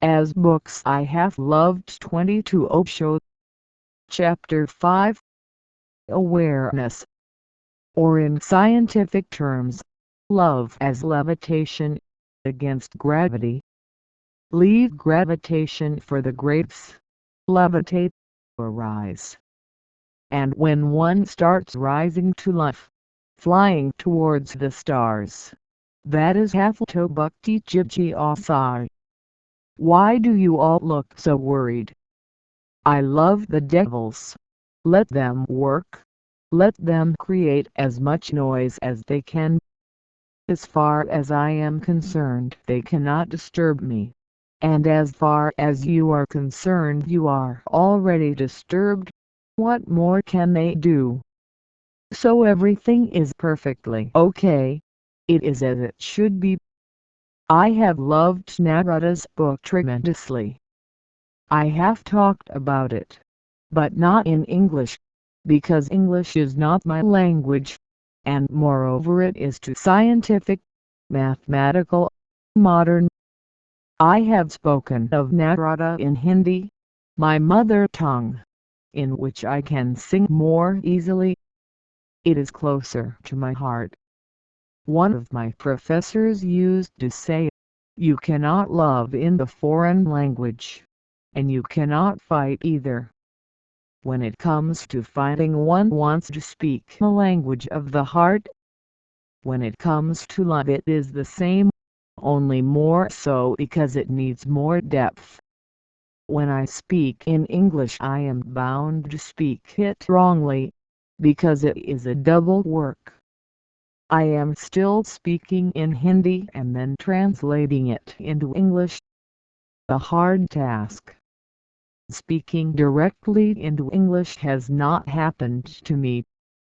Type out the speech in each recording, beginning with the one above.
as books I have loved 22 Osho. Chapter 5, Awareness, or in scientific terms, love as levitation against gravity. Leave gravitation for the greats, levitate, or rise. And when one starts rising to life, flying towards the stars, that is Hatha Bhakti Jigyasa. Why do you all look so worried? I love the devils. Let them work. Let them create as much noise as they can. As far as I am concerned, they cannot disturb me. And as far as you are concerned, you are already disturbed. What more can they do? So everything is perfectly okay. It is as it should be. I have loved Narada's book tremendously. I have talked about it, but not in English, because English is not my language, and moreover it is too scientific, mathematical, modern. I have spoken of Narada in Hindi, my mother tongue, in which I can sing more easily. It is closer to my heart. One of my professors used to say, you cannot love in the foreign language, and you cannot fight either. When it comes to fighting, one wants to speak the language of the heart. When it comes to love, it is the same, only more so because it needs more depth. When I speak in English, I am bound to speak it wrongly, because it is a double work. I am still speaking in Hindi and then translating it into English. A hard task. Speaking directly into English has not happened to me,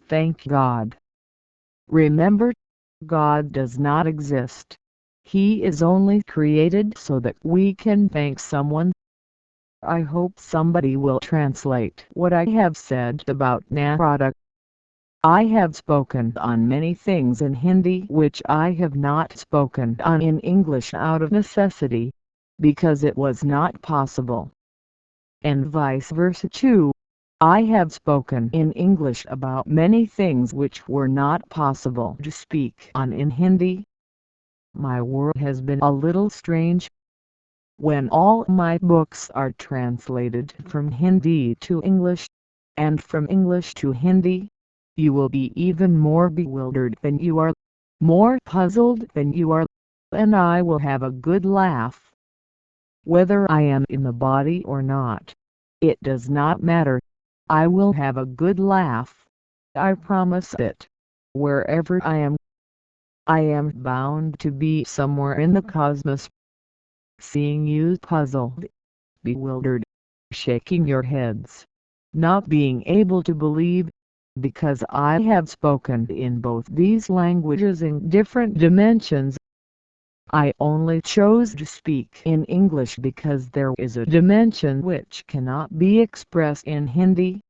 thank God. Remember, God does not exist. He is only created so that we can thank someone. I hope somebody will translate what I have said about Narada. I have spoken on many things in Hindi which I have not spoken on in English out of necessity, because it was not possible. And vice versa too. I have spoken in English about many things which were not possible to speak on in Hindi. My world has been a little strange. When all my books are translated from Hindi to English, and from English to Hindi, you will be even more bewildered than you are, more puzzled than you are, and I will have a good laugh. Whether I am in the body or not, it does not matter. I will have a good laugh. I promise it. Wherever I am bound to be somewhere in the cosmos. Seeing you puzzled, bewildered, shaking your heads, not being able to believe, because I have spoken in both these languages in different dimensions. I only chose to speak in English because there is a dimension which cannot be expressed in Hindi.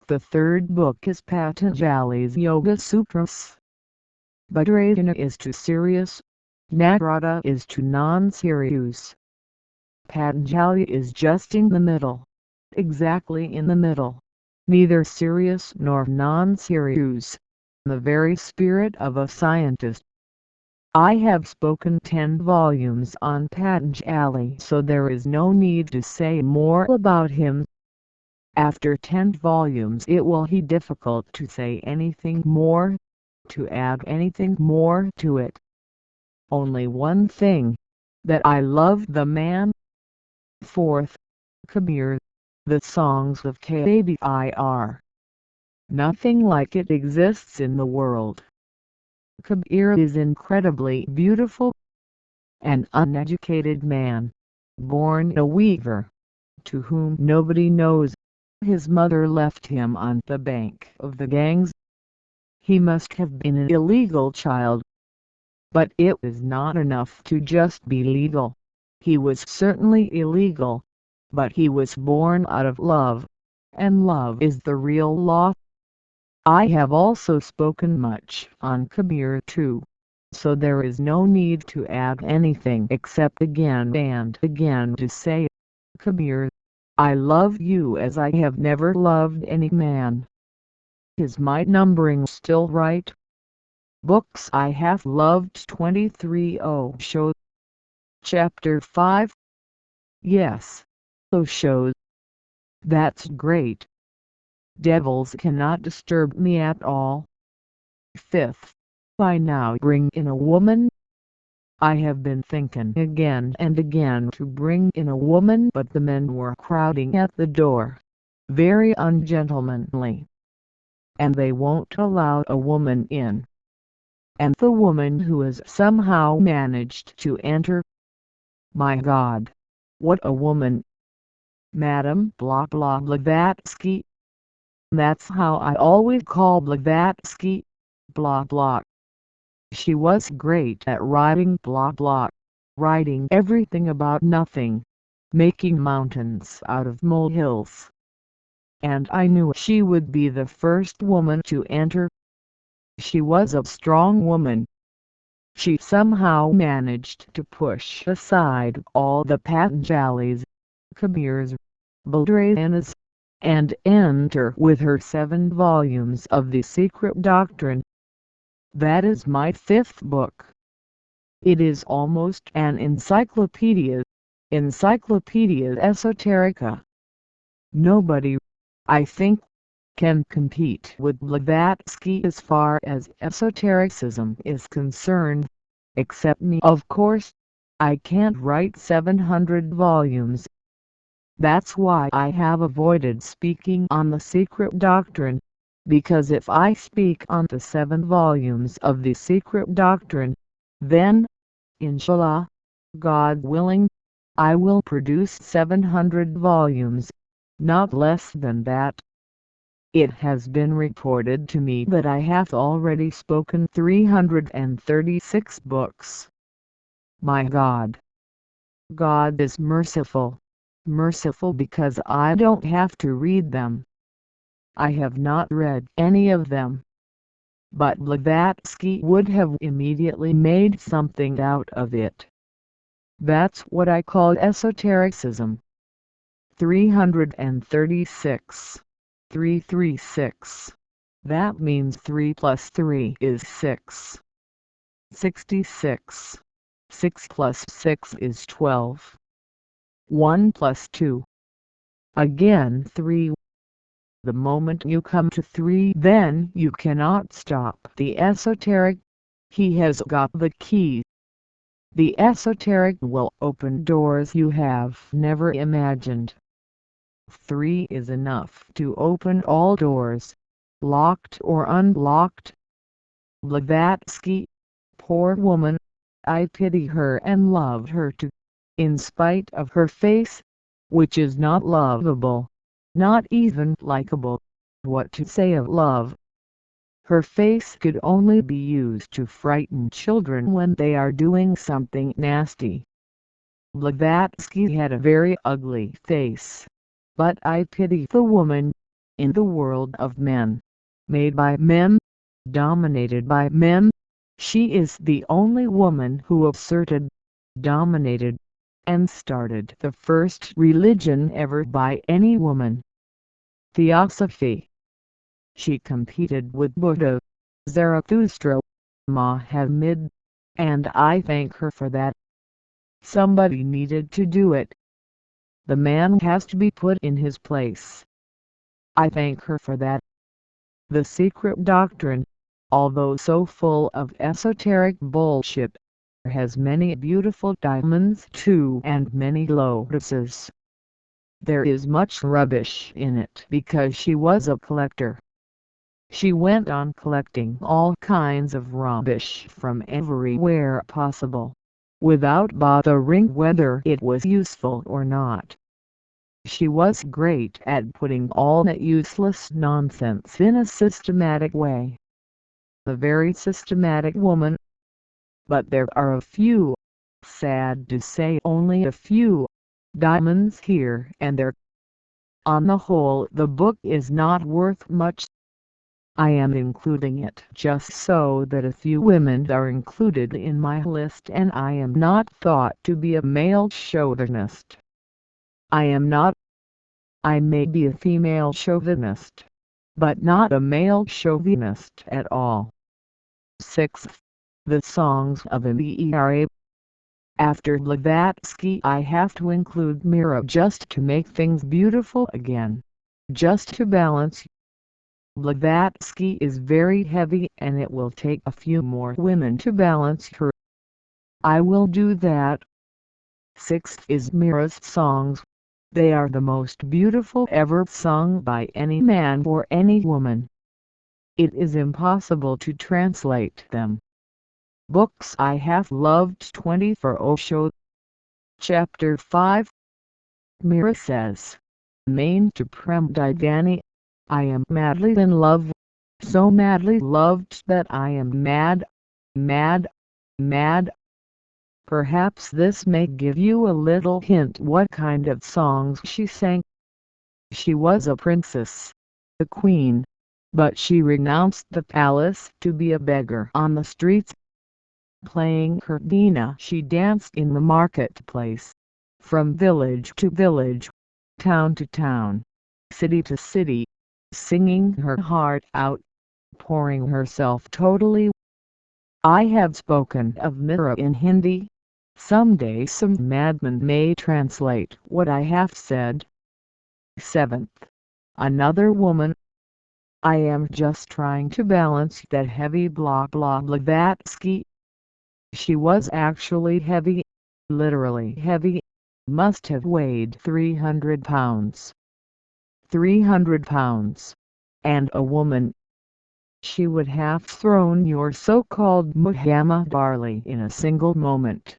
The third book is Patanjali's Yoga Sutras. Bhadrayana is too serious, Narada is too non-serious. Patanjali is just in the middle, exactly in the middle, neither serious nor non-serious, the very spirit of a scientist. I have spoken 10 volumes on Patanjali, so there is no need to say more about him. After 10 volumes it will be difficult to say anything more, to add anything more to it. Only one thing, that I love the man. Fourth, Kabir, the songs of Kabir. Nothing like it exists in the world. Kabir is incredibly beautiful. An uneducated man, born a weaver, to whom nobody knows. His mother left him on the bank of the Ganges. He must have been an illegal child. But it is not enough to just be legal. He was certainly illegal, but he was born out of love, and love is the real law. I have also spoken much on Kabir too. so there is no need to add anything except again and again to say, Kabir, I love you as I have never loved any man. Is my numbering still right? Books I have loved 23 Osho. Chapter 5. Yes. Osho. That's great. Devils cannot disturb me at all. 5th. I now bring in a woman. I have been thinking again and again to bring in a woman, but the men were crowding at the door, very ungentlemanly, and they won't allow a woman in. And the woman who has somehow managed to enter. My God! What a woman! Madame blah blah Blavatsky. That's how I always call Blavatsky, blah blah. She was great at writing blah blah, writing everything about nothing, making mountains out of molehills. And I knew she would be the first woman to enter. She was a strong woman. She somehow managed to push aside all the Patanjalis, Kabirs, Baldrayanas, and enter with her 7 volumes of the Secret Doctrine. That is my 5th book. It is almost an encyclopedia, Encyclopedia Esoterica. Nobody, I think, can compete with Blavatsky as far as esotericism is concerned, except me of course. I can't write 700 volumes. That's why I have avoided speaking on the Secret Doctrine, because if I speak on the 7 volumes of the Secret Doctrine, then, inshallah, God willing, I will produce 700 volumes, not less than that. It has been reported to me that I have already spoken 336 books. My God! God is merciful, merciful because I don't have to read them. I have not read any of them. But Blavatsky would have immediately made something out of it. That's what I call esotericism. 336. 336. That means 3 plus 3 is 6. 66. 6 plus 6 is 12. 1 plus 2. Again 3. The moment you come to 3, then you cannot stop the esoteric. He has got the key. The esoteric will open doors you have never imagined. 3 is enough to open all doors, locked or unlocked. Blavatsky, poor woman, I pity her and love her too, in spite of her face, which is not lovable, not even likable. What to say of love? Her face could only be used to frighten children when they are doing something nasty. Blavatsky had a very ugly face. But I pity the woman, in the world of men, made by men, dominated by men. She is the only woman who asserted, dominated, and started the first religion ever by any woman. Theosophy. She competed with Buddha, Zarathustra, Mohammed, and I thank her for that. Somebody needed to do it. The man has to be put in his place. I thank her for that. The Secret Doctrine, although so full of esoteric bullshit, has many beautiful diamonds too and many lotuses. There is much rubbish in it because she was a collector. She went on collecting all kinds of rubbish from everywhere possible, without bothering whether it was useful or not. She was great at putting all that useless nonsense in a systematic way. A very systematic woman. But there are a few, sad to say only a few, diamonds here and there. On the whole the book is not worth much. I am including it just so that a few women are included in my list, and I am not thought to be a male chauvinist. I am not. I may be a female chauvinist, but not a male chauvinist at all. 6th. The Songs of Mira. After Blavatsky, I have to include Mira just to make things beautiful again. Just to balance. Blavatsky is very heavy and it will take a few more women to balance her. I will do that. 6th is Mira's songs. They are the most beautiful ever sung by any man or any woman. It is impossible to translate them. Books I have loved 24 Osho. Chapter 5. Mira says, Main to Prem Divani, I am madly in love, so madly loved that I am mad, mad, mad. Perhaps this may give you a little hint what kind of songs she sang. She was a princess, a queen, but she renounced the palace to be a beggar on the streets. Playing her veena, she danced in the marketplace, from village to village, town to town, city to city, singing her heart out, pouring herself totally. I have spoken of Mira in Hindi. Someday some madman may translate what I have said. 7th. Another woman. I am just trying to balance that heavy blah blah Blavatsky. She was actually heavy, literally heavy, must have weighed 300 pounds. 300 pounds. And a woman. She would have thrown your so-called Muhammad barley in a single moment.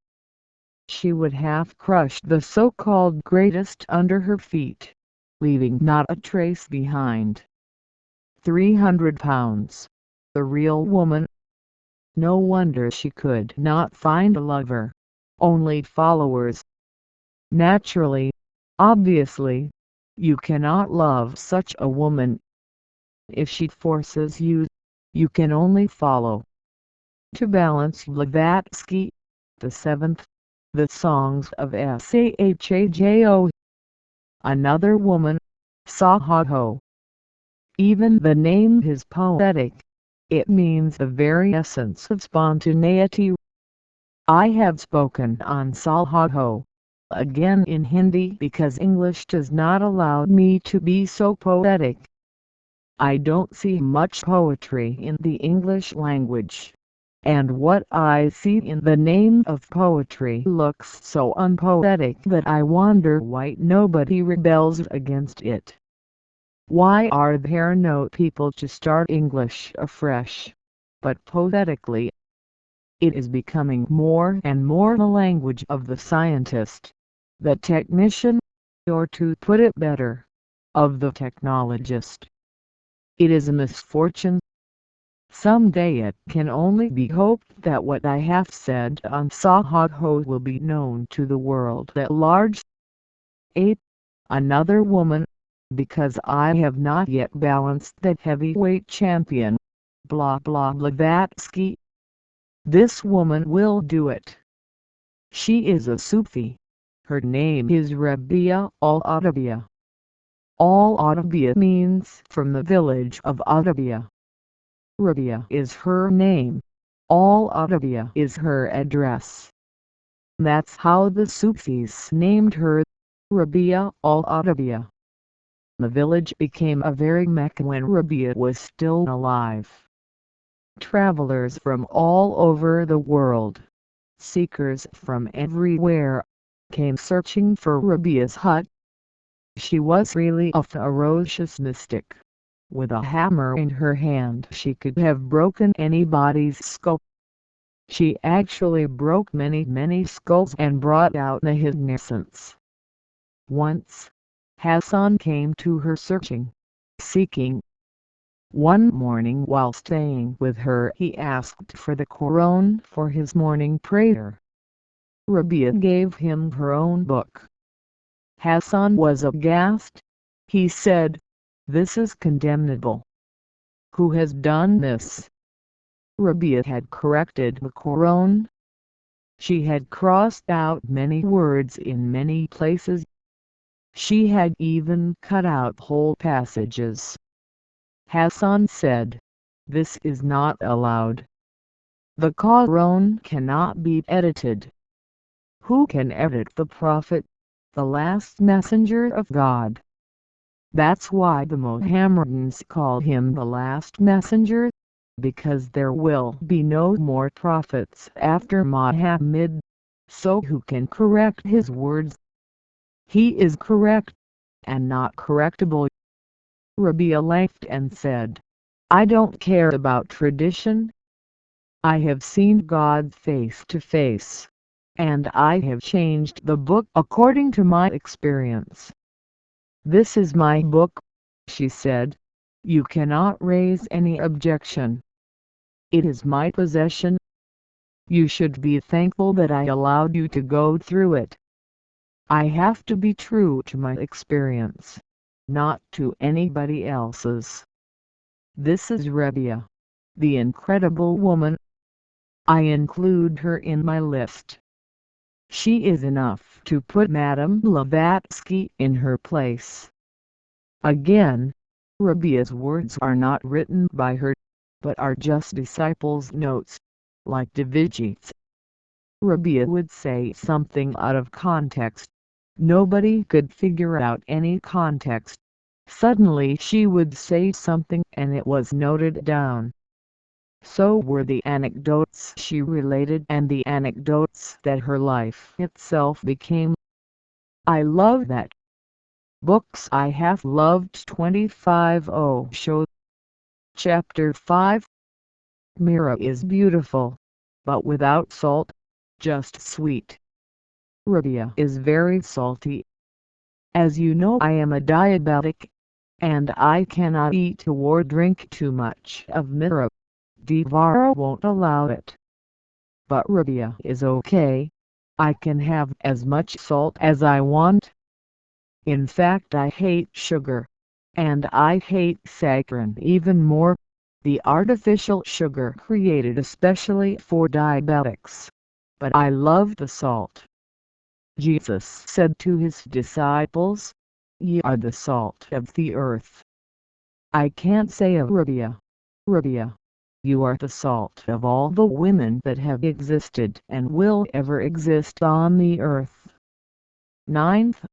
She would have crushed the so-called greatest under her feet, leaving not a trace behind. 300 pounds. The real woman. No wonder she could not find a lover, only followers. Naturally, obviously, you cannot love such a woman. If she forces you, you can only follow. To balance Blavatsky. The 7th. The Songs of Sahajo. Another woman, Sahajo. Even the name is poetic. It means the very essence of spontaneity. I have spoken on Sahajo, again in Hindi because English does not allow me to be so poetic. I don't see much poetry in the English language, and what I see in the name of poetry looks so unpoetic that I wonder why nobody rebels against it. Why are there no people to start English afresh, but poetically? It is becoming more and more the language of the scientist, the technician, or to put it better, of the technologist. It is a misfortune. Someday it can only be hoped that what I have said on Sahajo will be known to the world at large. 8. Another woman. Because I have not yet balanced that heavyweight champion, blah blah Blavatsky. This woman will do it. She is a Sufi. Her name is Rabia al-Adabiyya. Al-Adabiyya means from the village of Adabiyya. Rabia is her name. Al-Adabiyya is her address. That's how the Sufis named her, Rabia al-Adabiyya. The village became a very Mecca when Rabia was still alive. Travelers from all over the world, seekers from everywhere, came searching for Rabia's hut. She was really a ferocious mystic. With a hammer in her hand she could have broken anybody's skull. She actually broke many skulls and brought out the hidden essence. Once, Hassan came to her seeking. One morning while staying with her he asked for the Quran for his morning prayer. Rabia gave him her own book. Hassan was aghast. He said, "This is condemnable. Who has done this? Rabia had corrected the Quran. She had crossed out many words in many places. She had even cut out whole passages. Hassan said, "This is not allowed. The Quran cannot be edited." Who can edit the Prophet, the last messenger of God? That's why the Mohammedans call him the last messenger, because there will be no more prophets after Muhammad. So who can correct his words? He is correct, and not correctable. Rabia laughed and said, "I don't care about tradition. I have seen God face to face, and I have changed the book according to my experience. This is my book," she said. "You cannot raise any objection. It is my possession. You should be thankful that I allowed you to go through it. I have to be true to my experience, not to anybody else's." This is Rabia, the incredible woman. I include her in my list. She is enough to put Madame Blavatsky in her place. Again, Rabia's words are not written by her, but are just disciples' notes, like Davidji's. Rabia would say something out of context. Nobody could figure out any context. Suddenly she would say something and it was noted down. So were the anecdotes she related and the anecdotes that her life itself became. I love that. Books I have loved 25 Osho. Chapter 5. Mira is beautiful, but without salt, just sweet. Rabia is very salty. As you know, I am a diabetic, and I cannot eat or drink too much of Mira. Devara won't allow it. But Rabia is okay. I can have as much salt as I want. In fact, I hate sugar. And I hate saccharin even more, the artificial sugar created especially for diabetics. But I love the salt. Jesus said to his disciples, "Ye are the salt of the earth." I can't say of Rabia, "Rabia, you are the salt of all the women that have existed and will ever exist on the earth." 9th,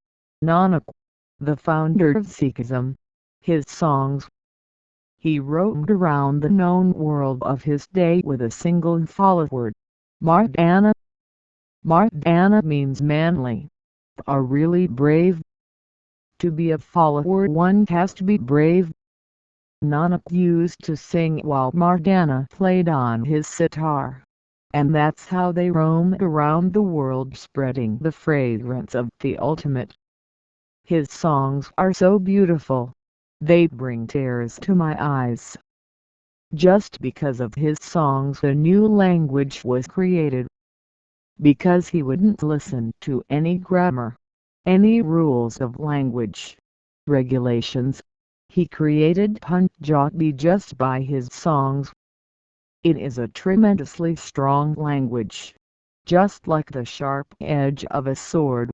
Nanak, the founder of Sikhism, his songs. He roamed around the known world of his day with a single follower, Mardana. Mardana means manly, or really brave. To be a follower one has to be brave. Nanak used to sing while Mardana played on his sitar, and that's how they roamed around the world spreading the fragrance of the ultimate. His songs are so beautiful, they bring tears to my eyes. Just because of his songs a new language was created. Because he wouldn't listen to any grammar, any rules of language, regulations, he created Punjabi just by his songs. It is a tremendously strong language, just like the sharp edge of a sword.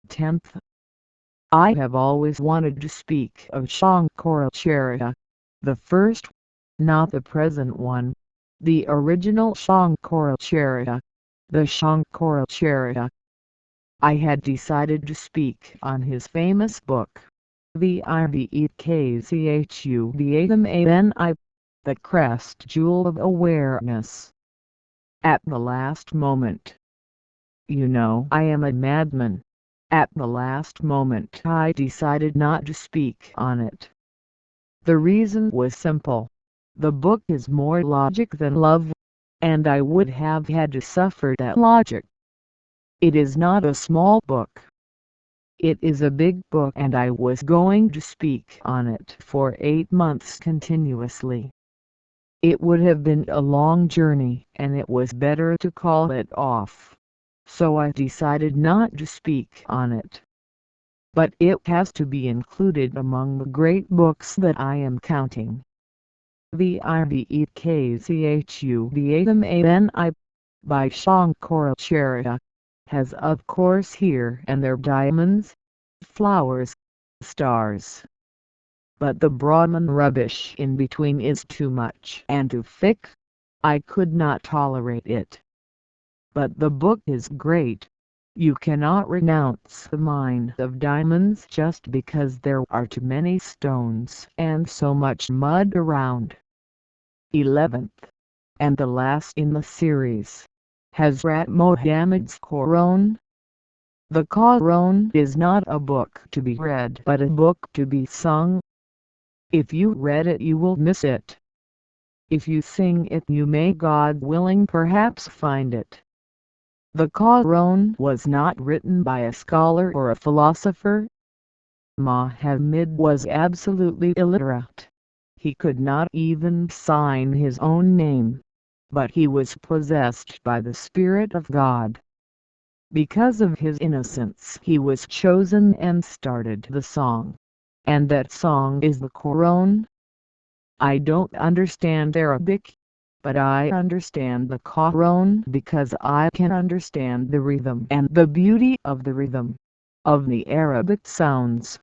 10th. I have always wanted to speak of Shankaracharya, the first, not the present one, the original Shankaracharya, the Shankaracharya. I had decided to speak on his famous book, Vivekshuddhamani, the crest jewel of awareness. At the last moment. You know I am a madman. At the last moment I decided not to speak on it. The reason was simple. The book is more logic than love, and I would have had to suffer that logic. It is not a small book. It is a big book and I was going to speak on it for 8 months continuously. It would have been a long journey and it was better to call it off. So I decided not to speak on it. But it has to be included among the great books that I am counting. Bhagwan by Shankaracharya has of course here and there diamonds, flowers, stars. But the Brahman rubbish in between is too much and too thick. I could not tolerate it. But the book is great. You cannot renounce the mine of diamonds just because there are too many stones and so much mud around. 11th, and the last in the series, Hazrat Muhammad's Quran. The Quran is not a book to be read but a book to be sung. If you read it you will miss it. If you sing it you may, God willing, perhaps find it. The Quran was not written by a scholar or a philosopher. Muhammad was absolutely illiterate. He could not even sign his own name. But he was possessed by the Spirit of God. Because of his innocence he was chosen and started the song. And that song is the Quran. I don't understand Arabic, but I understand the Quran because I can understand the rhythm and the beauty of the rhythm of the Arabic sounds.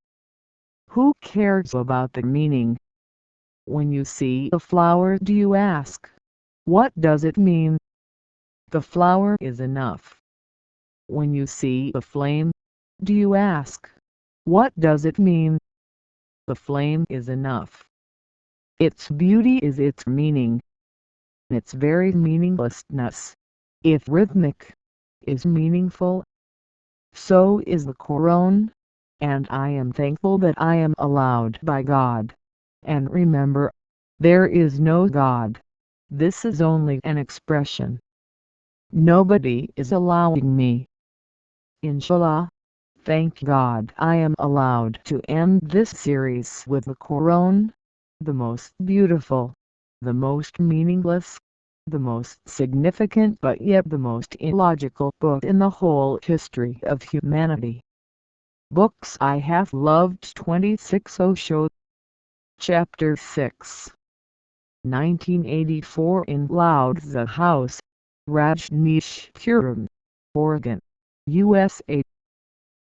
Who cares about the meaning? When you see a flower, do you ask, what does it mean? The flower is enough. When you see a flame, do you ask, what does it mean? The flame is enough. Its beauty is its meaning. Its very meaninglessness, if rhythmic, is meaningful. So is the Quran, and I am thankful that I am allowed by God. And remember, there is no God. This is only an expression. Nobody is allowing me. Inshallah. Thank God I am allowed to end this series with the Quran, the most beautiful, the most meaningless, the most significant but yet the most illogical book in the whole history of humanity. Books I have loved. 26 Osho. Chapter 6. 1984 in Loudza House, Rajneeshpuram, Oregon, USA.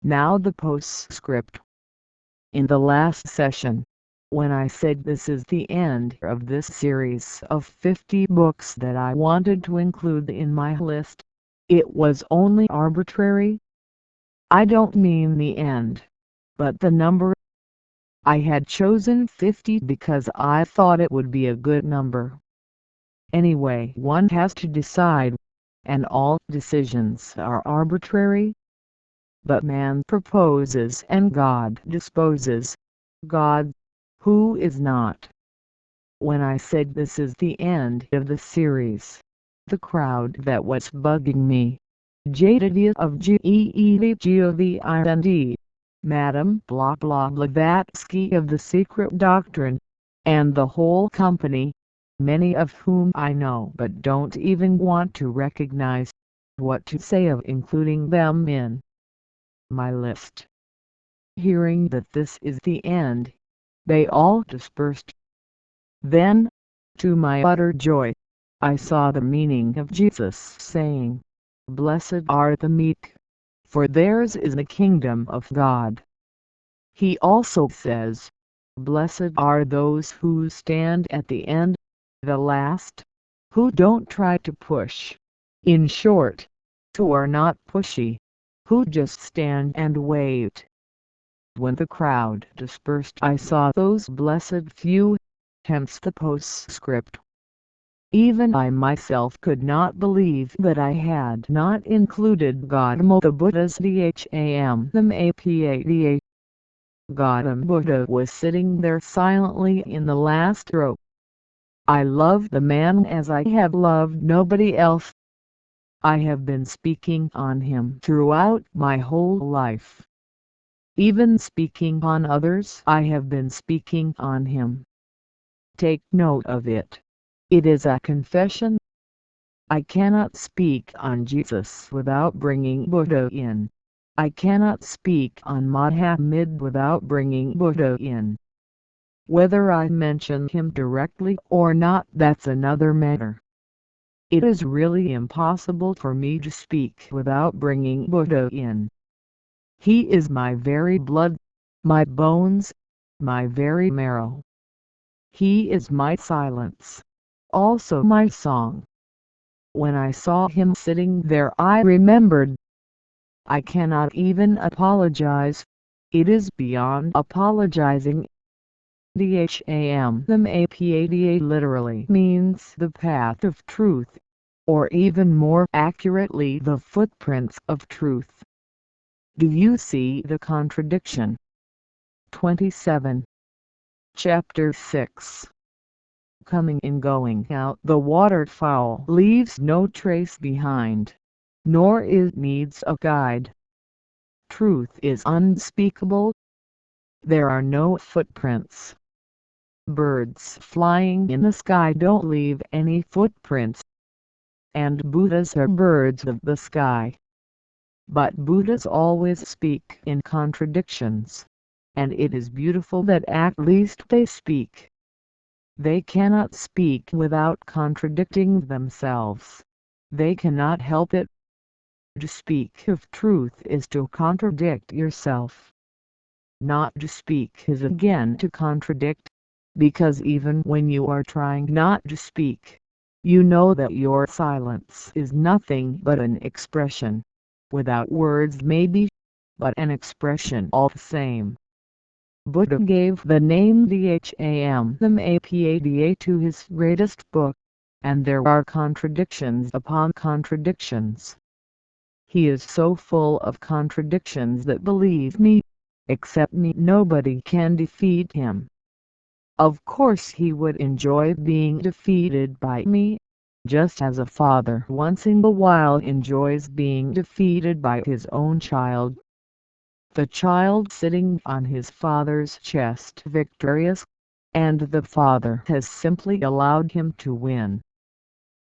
Now the postscript. In the last session, when I said this is the end of this series of 50 books that I wanted to include in my list, it was only arbitrary. I don't mean the end, but the number. I had chosen 50 because I thought it would be a good number. Anyway, one has to decide, and all decisions are arbitrary. But man proposes and God disposes. God, who is not. When I said this is the end of the series, the crowd that was bugging me, JDD of GEEDGOVIND, Madam blah blah Blavatsky of the Secret Doctrine, and the whole company, many of whom I know but don't even want to recognize, what to say of including them in my list. Hearing that this is the end, they all dispersed. Then, to my utter joy, I saw the meaning of Jesus saying, "Blessed are the meek, for theirs is the kingdom of God." He also says, "Blessed are those who stand at the end, the last, who don't try to push. In short, who are not pushy, who just stand and wait." When the crowd dispersed I saw those blessed few, hence the postscript. Even I myself could not believe that I had not included Gautama the Buddha's Dham the Mapada. Gautama Buddha was sitting there silently in the last row. I love the man as I have loved nobody else. I have been speaking on him throughout my whole life. Even speaking on others I have been speaking on him. Take note of it. It is a confession. I cannot speak on Jesus without bringing Buddha in. I cannot speak on Muhammad without bringing Buddha in. Whether I mention him directly or not, that's another matter. It is really impossible for me to speak without bringing Buddha in. He is my very blood, my bones, my very marrow. He is my silence, also my song. When I saw him sitting there, I remembered. I cannot even apologize. It is beyond apologizing. The literally means the path of truth, or even more accurately the footprints of truth. Do you see the contradiction? 27. Chapter 6. Coming and going out, the waterfowl leaves no trace behind, nor it needs a guide. Truth is unspeakable. There are no footprints. Birds flying in the sky don't leave any footprints. And Buddhas are birds of the sky. But Buddhas always speak in contradictions, and it is beautiful that at least they speak. They cannot speak without contradicting themselves. They cannot help it. To speak of truth is to contradict yourself. Not to speak is again to contradict, because even when you are trying not to speak, you know that your silence is nothing but an expression. Without words maybe, but an expression all the same. Buddha gave the name Dhammapada to his greatest book, and there are contradictions upon contradictions. He is so full of contradictions that, believe me, except me, nobody can defeat him. Of course he would enjoy being defeated by me, just as a father once in a while enjoys being defeated by his own child. The child sitting on his father's chest victorious, and the father has simply allowed him to win.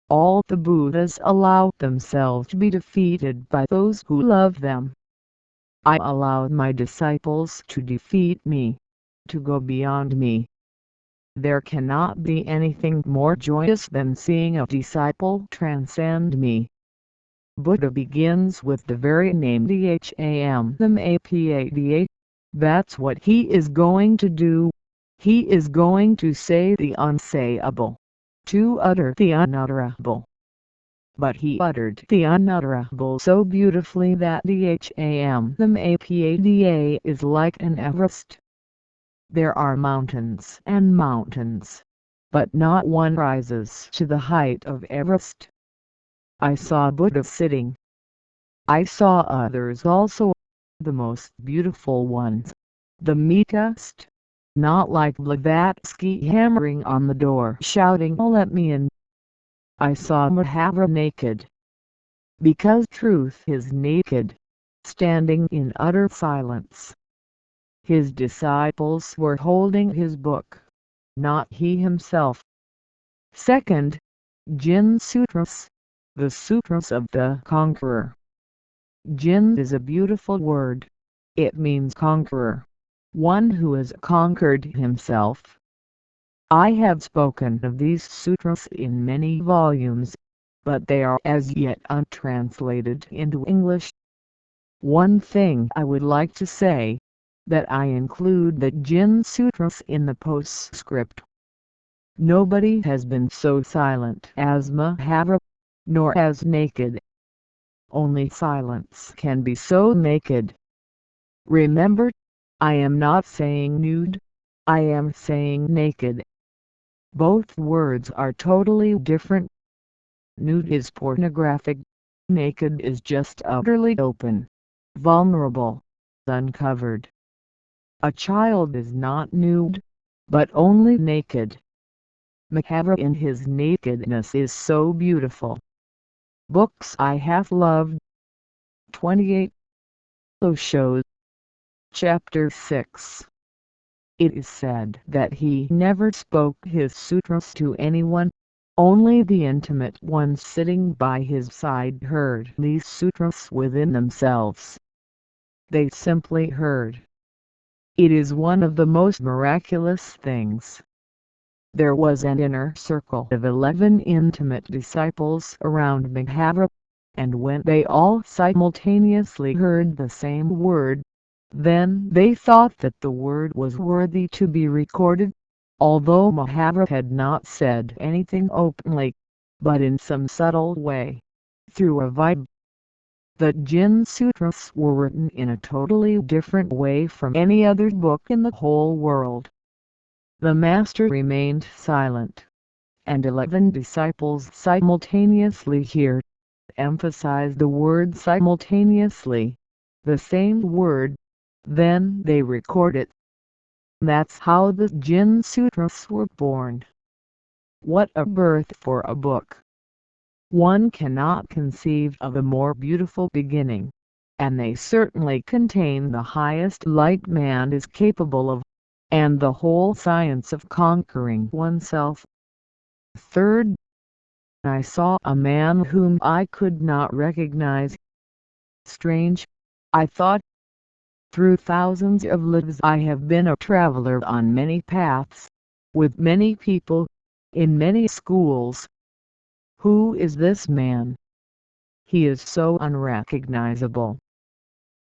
All the Buddhas allow themselves to be defeated by those who love them. I allow my disciples to defeat me, to go beyond me. There cannot be anything more joyous than seeing a disciple transcend me. Buddha begins with the very name Dhammapada. That's what he is going to do. He is going to say the unsayable, to utter the unutterable. But he uttered the unutterable so beautifully that Dhammapada is like an Everest. There are mountains and mountains, but not one rises to the height of Everest. I saw Buddha sitting. I saw others also, the most beautiful ones, the meekest, not like Blavatsky hammering on the door shouting, "Oh, let me in." I saw Mahavira naked, because truth is naked, standing in utter silence. His disciples were holding his book, not he himself. Second, Jin Sutras, the Sutras of the Conqueror. Jin is a beautiful word. It means conqueror, one who has conquered himself. I have spoken of these sutras in many volumes, but they are as yet untranslated into English. One thing I would like to say, that I include the Jin Sutras in the postscript. Nobody has been so silent as Mahavira, nor as naked. Only silence can be so naked. Remember, I am not saying nude, I am saying naked. Both words are totally different. Nude is pornographic, naked is just utterly open, vulnerable, uncovered. A child is not nude, but only naked. Mahavira in his nakedness is so beautiful. Books I have loved. 28. Osho. Chapter 6. It is said that he never spoke his sutras to anyone, only the intimate ones sitting by his side heard these sutras within themselves. They simply heard. It is one of the most miraculous things. There was an inner circle of 11 intimate disciples around Mahabharata, and when they all simultaneously heard the same word, then they thought that the word was worthy to be recorded, although Mahabharata had not said anything openly, but in some subtle way, through a vibe. The Jin Sutras were written in a totally different way from any other book in the whole world. The master remained silent, and 11 disciples simultaneously here, emphasized the word simultaneously, the same word, then they record it. That's how the Jin Sutras were born. What a birth for a book! One cannot conceive of a more beautiful beginning, and they certainly contain the highest light man is capable of, and the whole science of conquering oneself. Third, I saw a man whom I could not recognize. Strange, I thought. Through thousands of lives I have been a traveler on many paths, with many people, in many schools. Who is this man? He is so unrecognizable.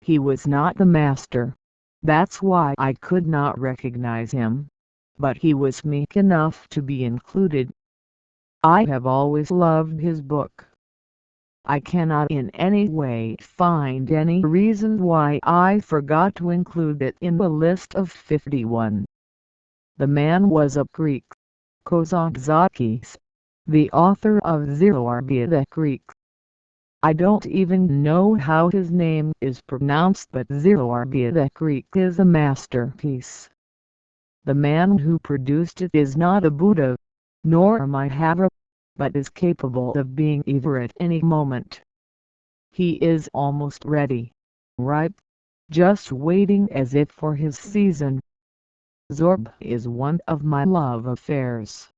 He was not the master. That's why I could not recognize him. But he was meek enough to be included. I have always loved his book. I cannot in any way find any reason why I forgot to include it in the list of 51. The man was a Greek, Kazantzakis, the author of Zoroarbe Greek. I don't even know how his name is pronounced, but Zoroarbe Greek is a masterpiece. The man who produced it is not a Buddha, nor a Mahabharata, but is capable of being either at any moment. He is almost ready, ripe, just waiting as if for his season. Zorba is one of my love affairs.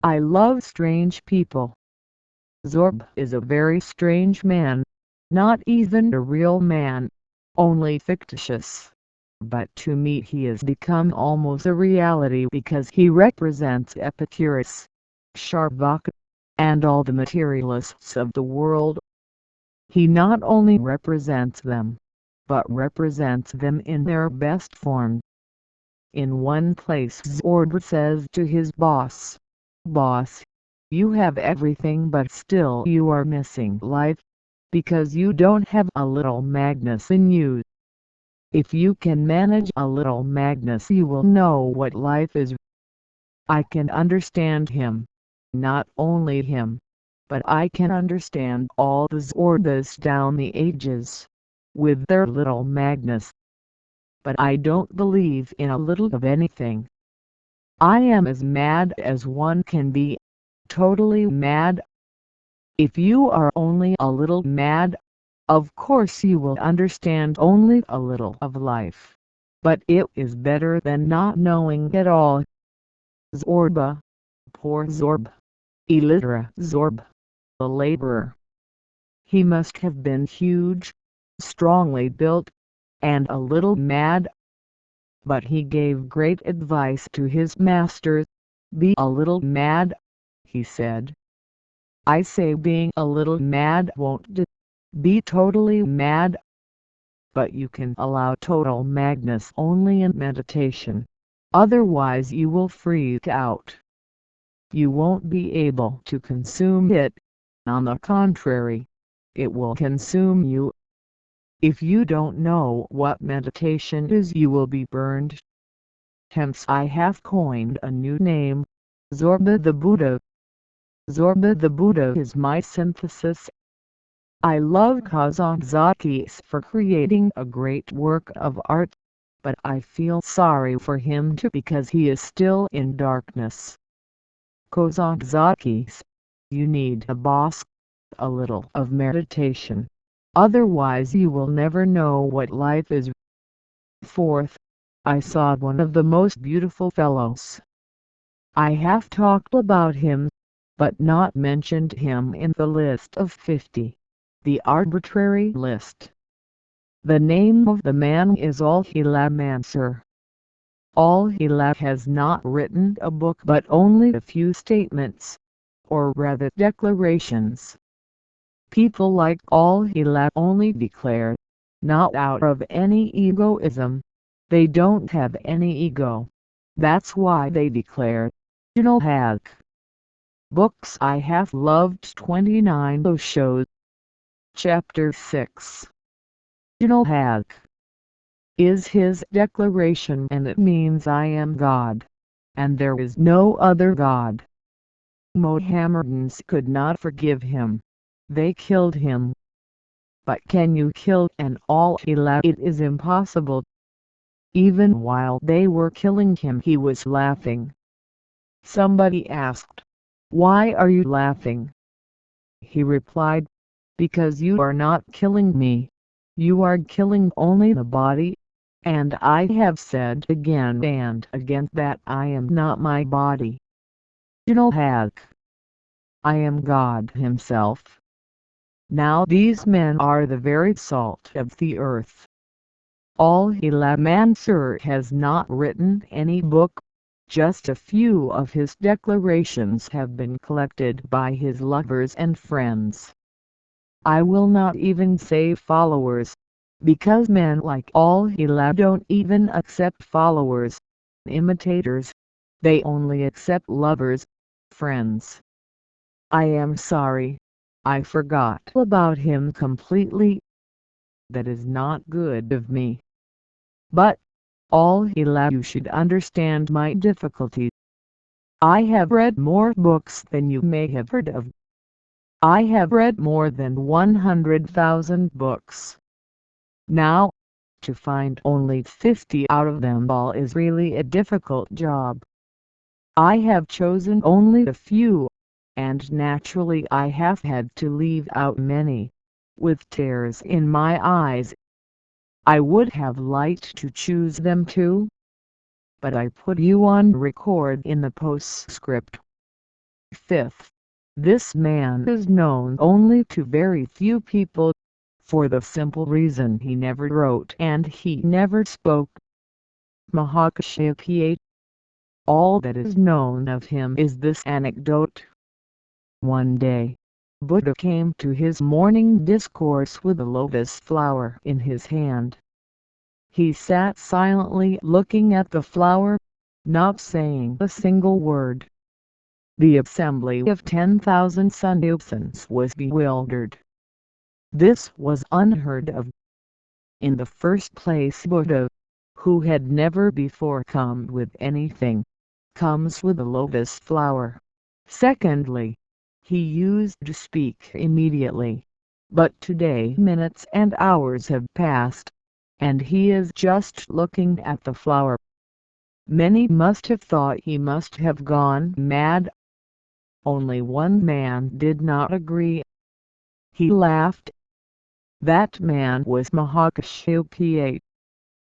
I love strange people. Zorba is a very strange man, not even a real man, only fictitious. But to me he has become almost a reality because he represents Epicurus, Charvaka, and all the materialists of the world. He not only represents them, but represents them in their best form. In one place Zorba says to his boss, "Boss, you have everything but still you are missing life, because you don't have a little Magnus in you. If you can manage a little Magnus you will know what life is." I can understand him. Not only him, but I can understand all the Zorbas down the ages, with their little Magnus. But I don't believe in a little of anything. I am as mad as one can be, totally mad. If you are only a little mad, of course you will understand only a little of life, but it is better than not knowing at all. Zorba, poor Zorba, illiterate Zorba, a laborer. He must have been huge, strongly built, and a little mad. But he gave great advice to his master. "Be a little mad," he said. I say being a little mad won't do. Be totally mad. But you can allow total madness only in meditation, otherwise you will freak out. You won't be able to consume it. On the contrary, it will consume you. If you don't know what meditation is you will be burned. Hence I have coined a new name, Zorba the Buddha. Zorba the Buddha is my synthesis. I love Kazantzakis for creating a great work of art, but I feel sorry for him too because he is still in darkness. Kazantzakis, you need a boss, a little of meditation. Otherwise you will never know what life is. Fourth, I saw one of the most beautiful fellows. I have talked about him, but not mentioned him in the list of 50, the arbitrary list. The name of the man is Al-Hilamansur. Al-Hilal has not written a book but only a few statements, or rather declarations. People like Al-Hilal only declare, not out of any egoism. They don't have any ego. That's why they declare. Haq. Books I have loved 29 Osho. Chapter 6. Haq is his declaration, and it means I am God, and there is no other God. Mohammedans could not forgive him. They killed him. But can you kill an Al-Hilal? It is impossible. Even while they were killing him he was laughing. Somebody asked, "Why are you laughing?" He replied, "Because you are not killing me. You are killing only the body. And I have said again and again that I am not my body." Haq. I am God himself. Now these men are the very salt of the earth. Al-Hilal Mansur has not written any book. Just a few of his declarations have been collected by his lovers and friends. I will not even say followers, because men like Al-Hilal don't even accept followers, imitators. They only accept lovers, friends. I am sorry. I forgot about him completely. That is not good of me. But, Al-Hilal, you should understand my difficulty. I have read more books than you may have heard of. I have read more than 100,000 books. Now, to find only 50 out of them all is really a difficult job. I have chosen only a few, and naturally I have had to leave out many, with tears in my eyes. I would have liked to choose them too, but I put you on record in the postscript. Fifth, this man is known only to very few people, for the simple reason he never wrote and he never spoke. Mahakashyapa. All that is known of him is this anecdote. One day, Buddha came to his morning discourse with a lotus flower in his hand. He sat silently looking at the flower, not saying a single word. The assembly of 10,000 sannyasins was bewildered. This was unheard of. In the first place, Buddha, who had never before come with anything, comes with a lotus flower. Secondly, he used to speak immediately, but today minutes and hours have passed, and he is just looking at the flower. Many must have thought he must have gone mad. Only one man did not agree. He laughed. That man was Mahakashyapa.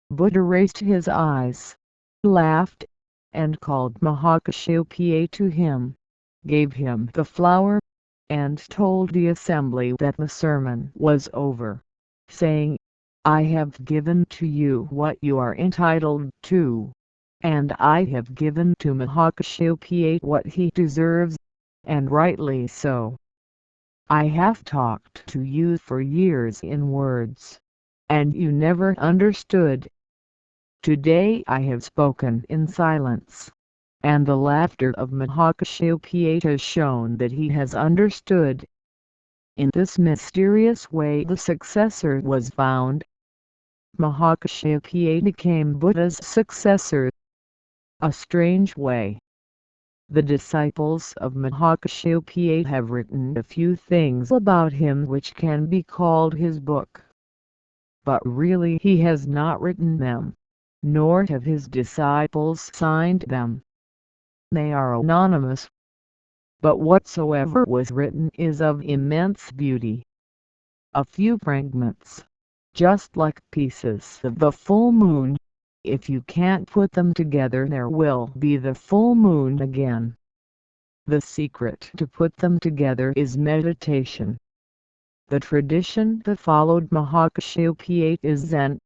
Buddha raised his eyes, laughed, and called Mahakashyapa to him, gave him the flower, and told the assembly that the sermon was over, saying, "I have given to you what you are entitled to, and I have given to Mahakashyapa what he deserves, and rightly so. I have talked to you for years in words, and you never understood. Today I have spoken in silence, and the laughter of Mahakashyapa has shown that he has understood." In this mysterious way the successor was found. Mahakashyapa became Buddha's successor. A strange way. The disciples of Mahakashyapa have written a few things about him which can be called his book. But really he has not written them, nor have his disciples signed them. They are anonymous. But whatsoever was written is of immense beauty. A few fragments, just like pieces of the full moon, if you can't put them together there will be the full moon again. The secret to put them together is meditation. The tradition that followed Mahakashyapa is Zen.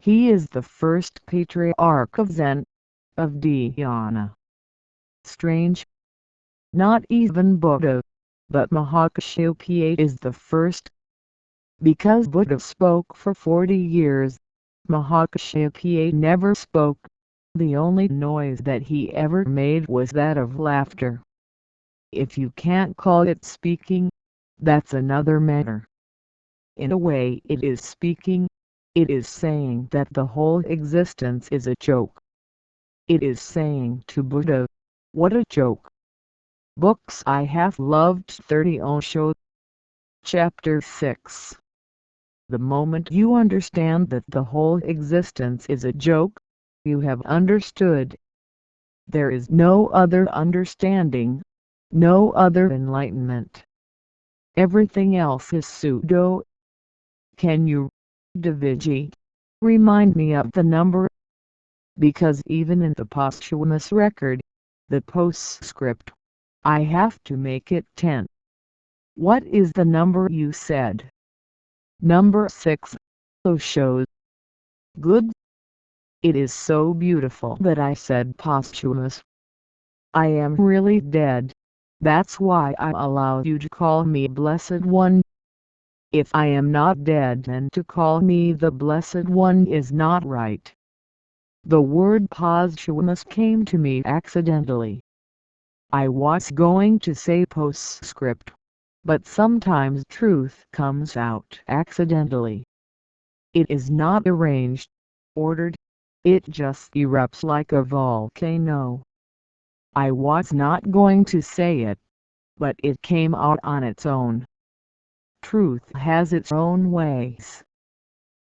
He is the first patriarch of Zen, of dhyana. Strange. Not even Buddha, but Mahakashyapa is the first. Because Buddha spoke for 40 years, Mahakashyapa never spoke. The only noise that he ever made was that of laughter. If you can't call it speaking, that's another matter. In a way it is speaking. It is saying that the whole existence is a joke. It is saying to Buddha, what a joke. Books I have loved 30 Osho. Chapter 6. The moment you understand that the whole existence is a joke, you have understood. There is no other understanding, no other enlightenment. Everything else is pseudo. Can you, Diviji, remind me of the number? Because even in the posthumous record, the postscript, I have to make it 10. What is the number you said? Number 6, Osho. Good. It is so beautiful that I said posthumous. I am really dead. That's why I allow you to call me Blessed One. If I am not dead, then to call me the Blessed One is not right. The word posthumous came to me accidentally. I was going to say postscript, but sometimes truth comes out accidentally. It is not arranged, ordered, it just erupts like a volcano. I was not going to say it, but it came out on its own. Truth has its own ways.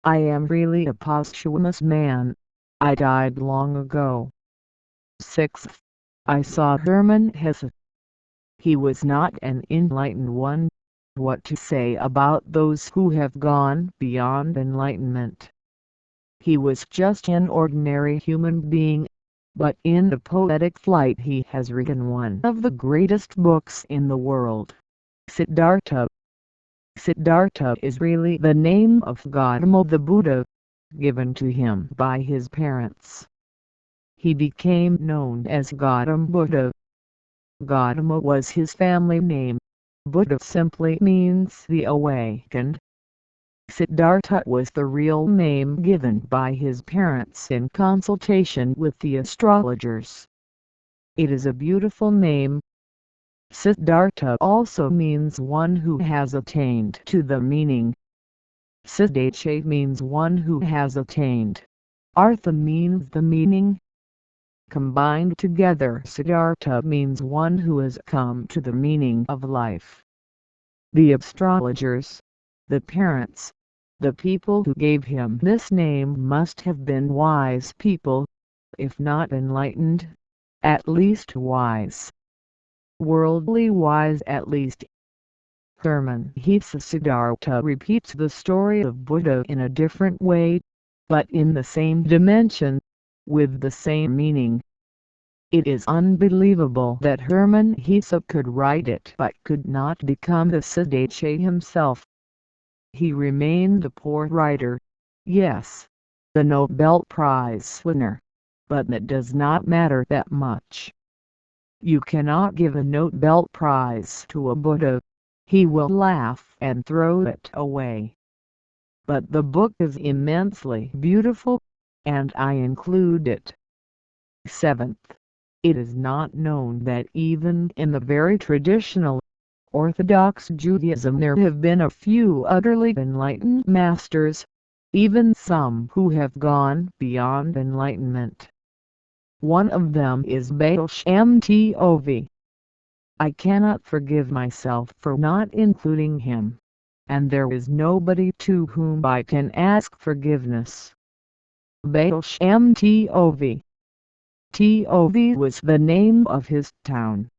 I am really a posthumous man. I died long ago. 6th. I saw Hermann Hesse. He was not an enlightened one. What to say about those who have gone beyond enlightenment? He was just an ordinary human being, but in a poetic flight he has written one of the greatest books in the world, Siddhartha. Siddhartha is really the name of Gautama the Buddha, given to him by his parents. He became known as Gautama Buddha. Gautama was his family name. Buddha simply means the awakened. Siddhartha was the real name given by his parents in consultation with the astrologers. It is a beautiful name. Siddhartha also means one who has attained to the meaning. Siddhacha means one who has attained. Artha means the meaning. Combined together, Siddhartha means one who has come to the meaning of life. The astrologers, the parents, the people who gave him this name must have been wise people, if not enlightened, at least wise. Worldly wise at least. Hermann Hesse Siddhartha repeats the story of Buddha in a different way, but in the same dimension, with the same meaning. It is unbelievable that Hermann Hesse could write it but could not become the Siddhacha himself. He remained a poor writer, yes, the Nobel Prize winner, but that does not matter that much. You cannot give a Nobel Prize to a Buddha. He will laugh and throw it away. But the book is immensely beautiful, and I include it. 7th. It is not known that even in the very traditional, Orthodox Judaism there have been a few utterly enlightened masters, even some who have gone beyond enlightenment. One of them is Baal Shem Tov. I cannot forgive myself for not including him, and there is nobody to whom I can ask forgiveness. Baal Shem Tov. Tov was the name of his town.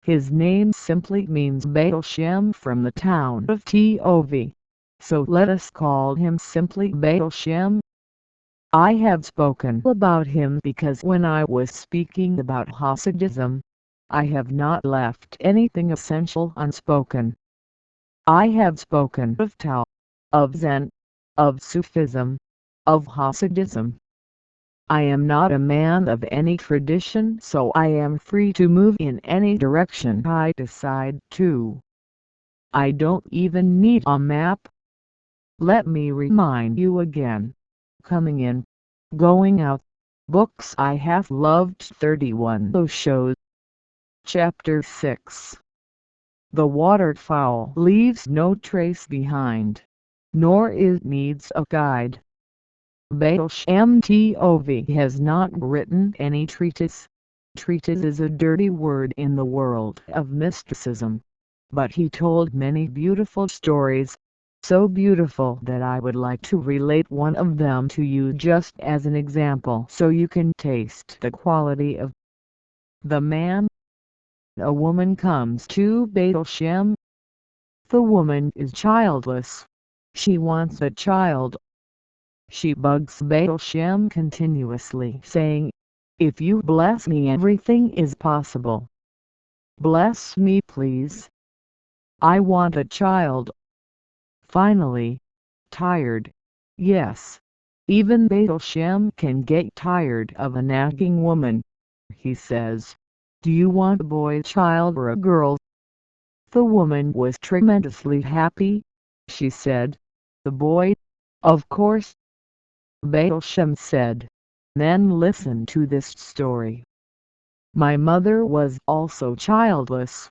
His name simply means Baal Shem from the town of Tov, so let us call him simply Baal Shem. I have spoken about him because when I was speaking about Hasidism, I have not left anything essential unspoken. I have spoken of Tao, of Zen, of Sufism, of Hasidism. I am not a man of any tradition, so I am free to move in any direction I decide to. I don't even need a map. Let me remind you again. Coming in, going out, books I have loved 31 Osho. Chapter 6. The waterfowl leaves no trace behind, nor it needs a guide. Baal Shem Tov has not written any treatise. Treatise is a dirty word in the world of mysticism. But he told many beautiful stories, so beautiful that I would like to relate one of them to you just as an example so you can taste the quality of the man. A woman comes to Baal Shem. The woman is childless. She wants a child. She bugs Baal Shem continuously, saying, "If you bless me, everything is possible. Bless me, please. I want a child." Finally, tired. Yes, even Baal Shem can get tired of a nagging woman. He says, "Do you want a boy child or a girl?" The woman was tremendously happy. She said, "The boy, of course." Baal Shem said, "Then listen to this story. My mother was also childless,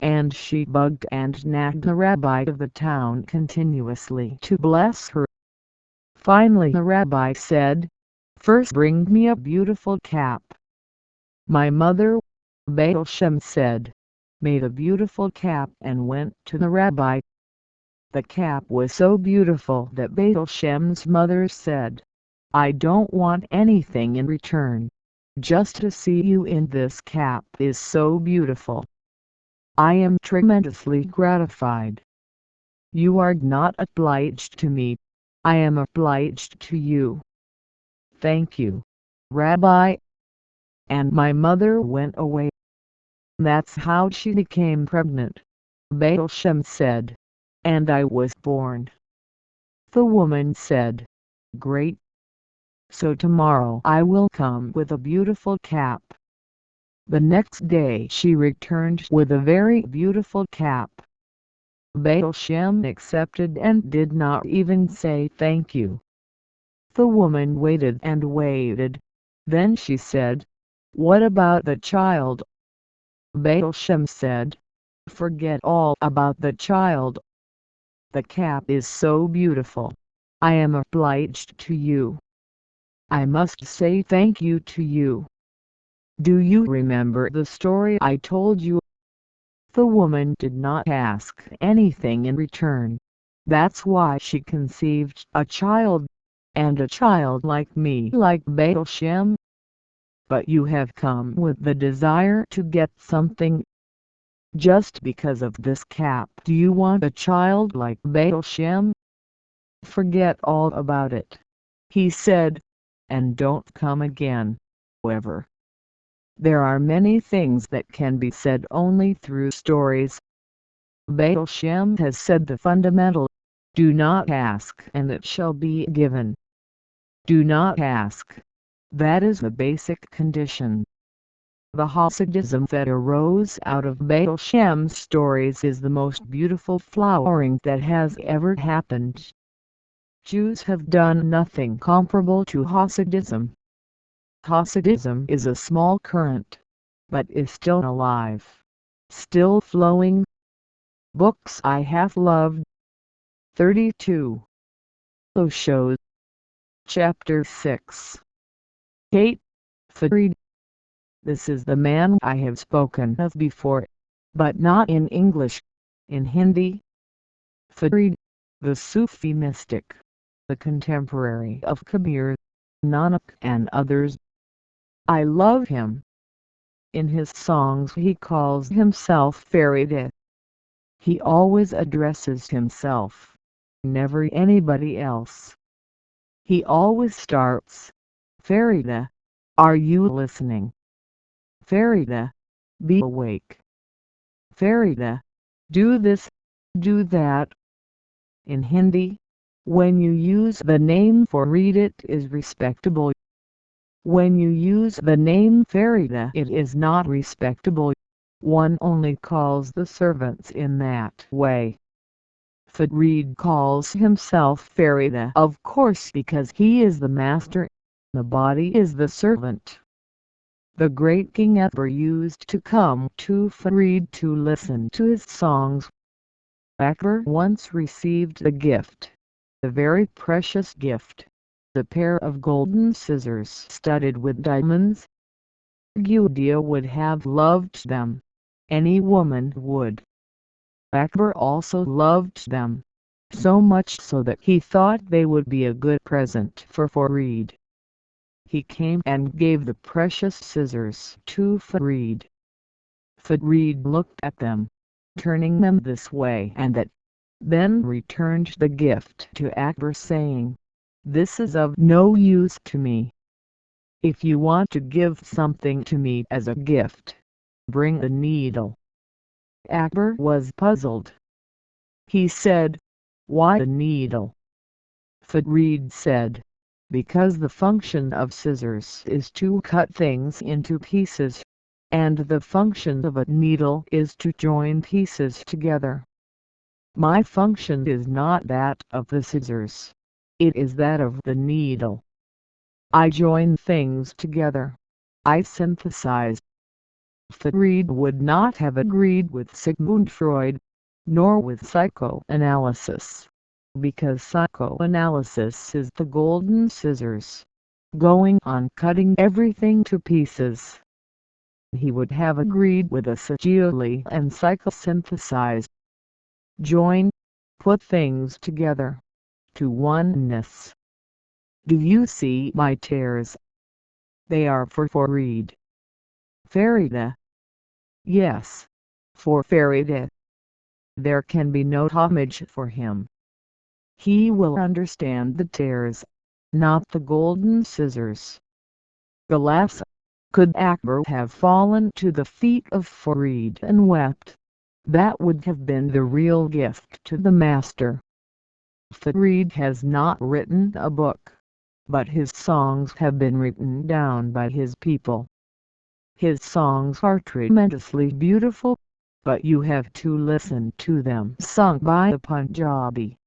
and she bugged and nagged the rabbi of the town continuously to bless her. Finally the rabbi said, 'First bring me a beautiful cap.' My mother," Baal Shem said, "made a beautiful cap and went to the rabbi. The cap was so beautiful that Baal Shem's mother said, 'I don't want anything in return. Just to see you in this cap is so beautiful. I am tremendously gratified. You are not obliged to me. I am obliged to you. Thank you, Rabbi." And my mother went away. That's how she became pregnant, Baal Shem said, "and I was born." The woman said, "Great. So tomorrow I will come with a beautiful cap." The next day she returned with a very beautiful cap. Baal Shem accepted and did not even say thank you. The woman waited and waited. Then she said, "What about the child?" Baal Shem said, "Forget all about the child. The cap is so beautiful. I am obliged to you. I must say thank you to you. Do you remember the story I told you?" The woman did not ask anything in return. That's why she conceived a child, and a child like me, like Baal Shem. But you have come with the desire to get something. Just because of this cap, do you want a child like Baal Shem? Forget all about it," he said, "and don't come again, ever." There are many things that can be said only through stories. Baal Shem has said the fundamental, do not ask and it shall be given. Do not ask. That is the basic condition. The Hasidism that arose out of Baal Shem's stories is the most beautiful flowering that has ever happened. Jews have done nothing comparable to Hasidism. Hasidism is a small current, but is still alive, still flowing. Books I have loved. 32. Osho. Chapter 6. Kate Farid. This is the man I have spoken of before, but not in English, in Hindi. Farid, the Sufi mystic, the contemporary of Kabir, Nanak and others. I love him. In his songs he calls himself Farid. He always addresses himself, never anybody else. He always starts, "Farida, are you listening? Farida, be awake. Farida, do this, do that." In Hindi, When you use the name for read, it is respectable. When you use the name Farida, it is not respectable. One only calls the servants in that way. Farid calls himself Farida, of course, because he is the master. The body is the servant. The great King Akbar used to come to Farid to listen to his songs. Akbar once received a gift, a very precious gift, a pair of golden scissors studded with diamonds. Gaudiya would have loved them. Any woman would. Akbar also loved them, so much so that he thought they would be a good present for Farid. He came and gave the precious scissors to Farid. Farid looked at them, turning them this way and that, then returned the gift to Akbar saying, "This is of no use to me. If you want to give something to me as a gift, bring a needle." Akbar was puzzled. He said, "Why a needle?" Farid said, "Because the function of scissors is to cut things into pieces, and the function of a needle is to join pieces together. My function is not that of the scissors. It is that of the needle. I join things together. I synthesize." Farid would not have agreed with Sigmund Freud, nor with psychoanalysis, because psychoanalysis is the golden scissors, going on cutting everything to pieces. He would have agreed with Assagioli and psychosynthesize. Join, put things together, to oneness. Do you see my tears? They are for Farid. Farida. Yes, for Farida. There can be no homage for him. He will understand the tears, not the golden scissors. Alas! Could Akbar have fallen to the feet of Farid and wept? That would have been the real gift to the master. Farid has not written a book, but his songs have been written down by his people. His songs are tremendously beautiful, but you have to listen to them sung by a Punjabi.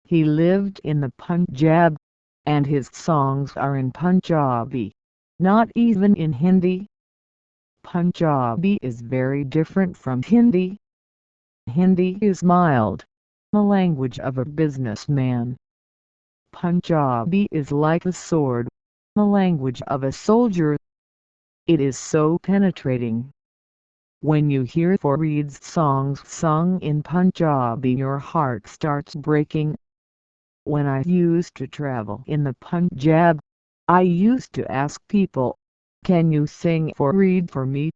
He lived in the Punjab, and his songs are in Punjabi, not even in Hindi. Punjabi is very different from Hindi. Hindi is mild, the language of a businessman. Punjabi is like a sword, the language of a soldier. It is so penetrating. When you hear Farid's songs sung in Punjabi, your heart starts breaking. When I used to travel in the Punjab, I used to ask people, "Can you sing Farid for me?"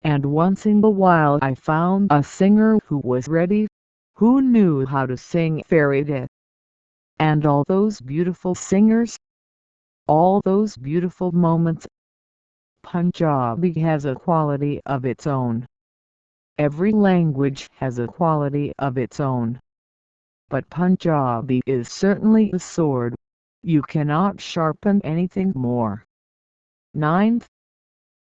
And once in a while I found a singer who was ready, who knew how to sing Farida. And all those beautiful singers, all those beautiful moments. Punjabi has a quality of its own. Every language has a quality of its own. But Punjabi is certainly a sword. You cannot sharpen anything more. 9th.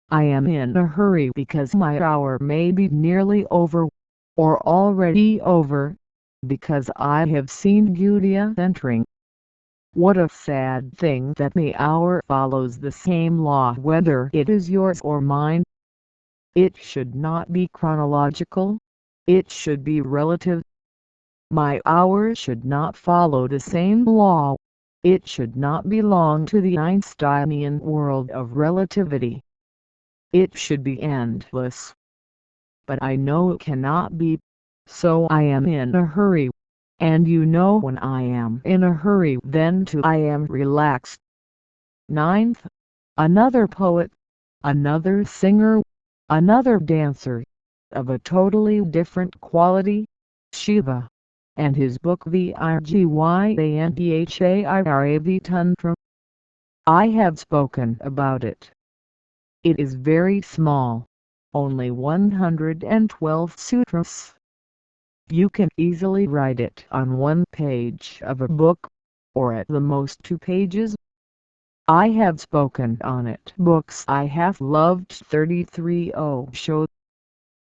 I am in a hurry because my hour may be nearly over, or already over, because I have seen Gaudiya entering. What a sad thing that the hour follows the same law whether it is yours or mine. It should not be chronological, it should be relative. My hour should not follow the same law. It should not belong to the Einsteinian world of relativity. It should be endless. But I know it cannot be, so I am in a hurry. And you know when I am in a hurry then too I am relaxed. 9th. Another poet, another singer, another dancer, of a totally different quality, Shiva, and his book the Igyanandharav Tantra. I have spoken about it. It is very small, only 112 sutras. You can easily write it on one page of a book, or at the most 2 pages. I have spoken on it. Books I have loved 33 Osho.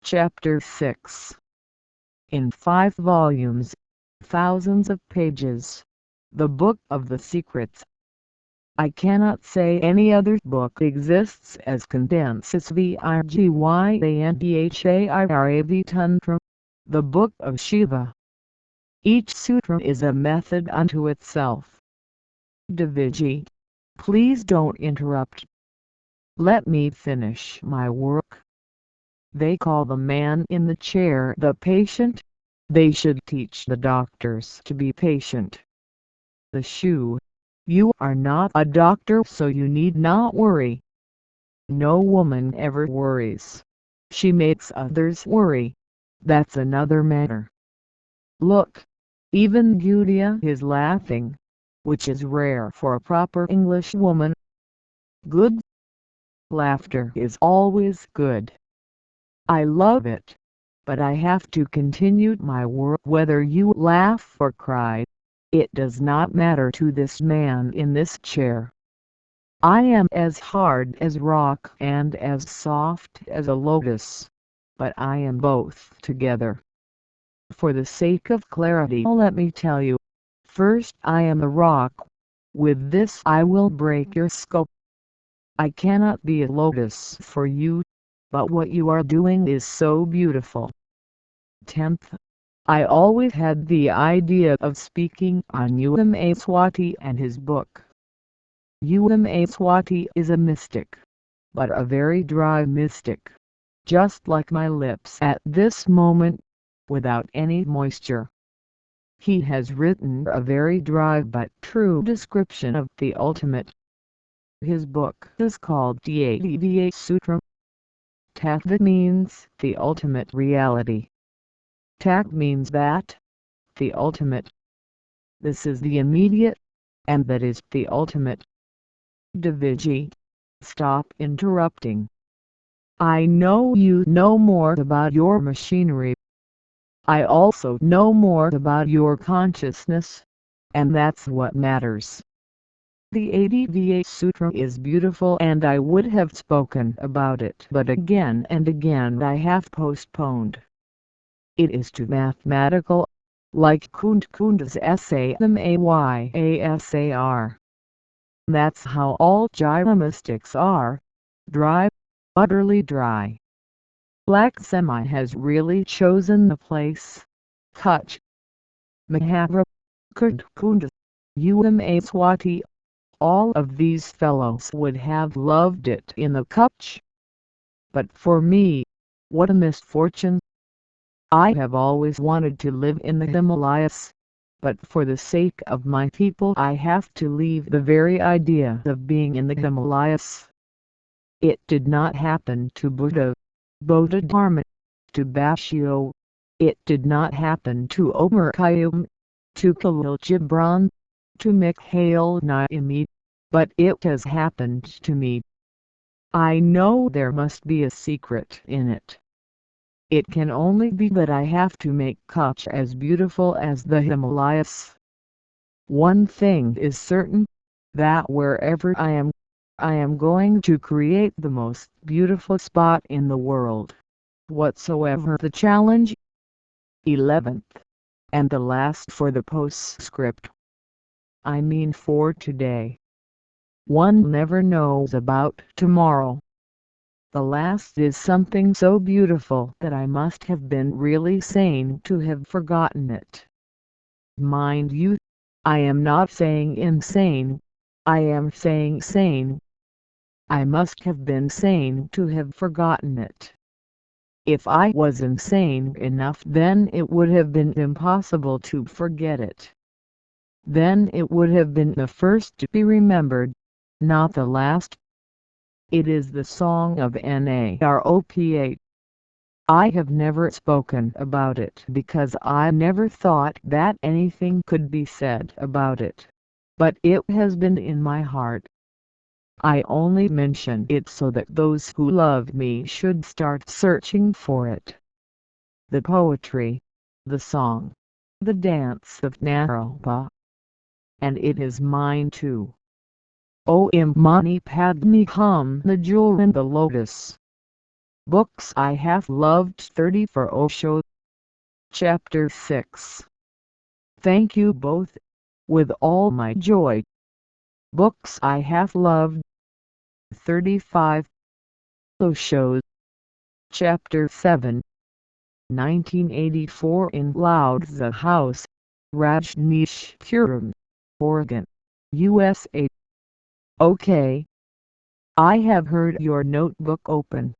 Chapter 6. In 5 volumes, thousands of pages. The Book of the Secrets. I cannot say any other book exists as condenses Vigyantharav Tantra, the Book of Shiva. Each sutra is a method unto itself. Deviji, please don't interrupt. Let me finish my work. They call the man in the chair the patient. They should teach the doctors to be patient. The shoe. You are not a doctor, so you need not worry. No woman ever worries. She makes others worry. That's another matter. Look. Even Gudia is laughing, which is rare for a proper English woman. Good. Laughter is always good. I love it. But I have to continue my work whether you laugh or cry. It does not matter to this man in this chair. I am as hard as rock and as soft as a lotus, but I am both together. For the sake of clarity, let me tell you. First, I am a rock. With this I will break your scope. I cannot be a lotus for you, but what you are doing is so beautiful. 10th. I always had the idea of speaking on Swati and his book. Swati is a mystic, but a very dry mystic, just like my lips at this moment, without any moisture. He has written a very dry but true description of the ultimate. His book is called the Sutra. Tattva means the ultimate reality. Tak means that, the ultimate. This is the immediate, and that is the ultimate. Deviji, stop interrupting. I know you know more about your machinery. I also know more about your consciousness, and that's what matters. The Adva Sutra is beautiful and I would have spoken about it, but again and again I have postponed. It is too mathematical, like Kunda's essay the Mayasar. That's how all Jaiva mystics are, dry, utterly dry. Black Semi has really chosen the place. Kutch, Mahavra, Kunda, Swati. All of these fellows would have loved it in the Kutch. But for me, what a misfortune. I have always wanted to live in the Himalayas, but for the sake of my people I have to leave the very idea of being in the Himalayas. It did not happen to Buddha, Bodhidharma, to Bashio. It did not happen to Omar Khayyam, to Khalil Gibran, to Mikhail Naimi, but it has happened to me. I know there must be a secret in it. It can only be that I have to make Kutch as beautiful as the Himalayas. One thing is certain, that wherever I am going to create the most beautiful spot in the world, whatsoever the challenge. 11th, and the last for the postscript. I mean for today. One never knows about tomorrow. The last is something so beautiful that I must have been really sane to have forgotten it. Mind you, I am not saying insane, I am saying sane. I must have been sane to have forgotten it. If I was insane enough, then it would have been impossible to forget it. Then it would have been the first to be remembered, not the last. It is the song of Naropa. I have never spoken about it because I never thought that anything could be said about it, but it has been in my heart. I only mention it so that those who love me should start searching for it. The poetry, the song, the dance of Naropa. And it is mine too. O Mani Padme Hum, the jewel and the lotus. Books I have loved 30 for Osho. Chapter 6. Thank you both, with all my joy. Books I have loved 35. Osho. Chapter 7. 1984 in Loudza House, Rajneeshpuram, Oregon, USA. Okay. I have heard your notebook open.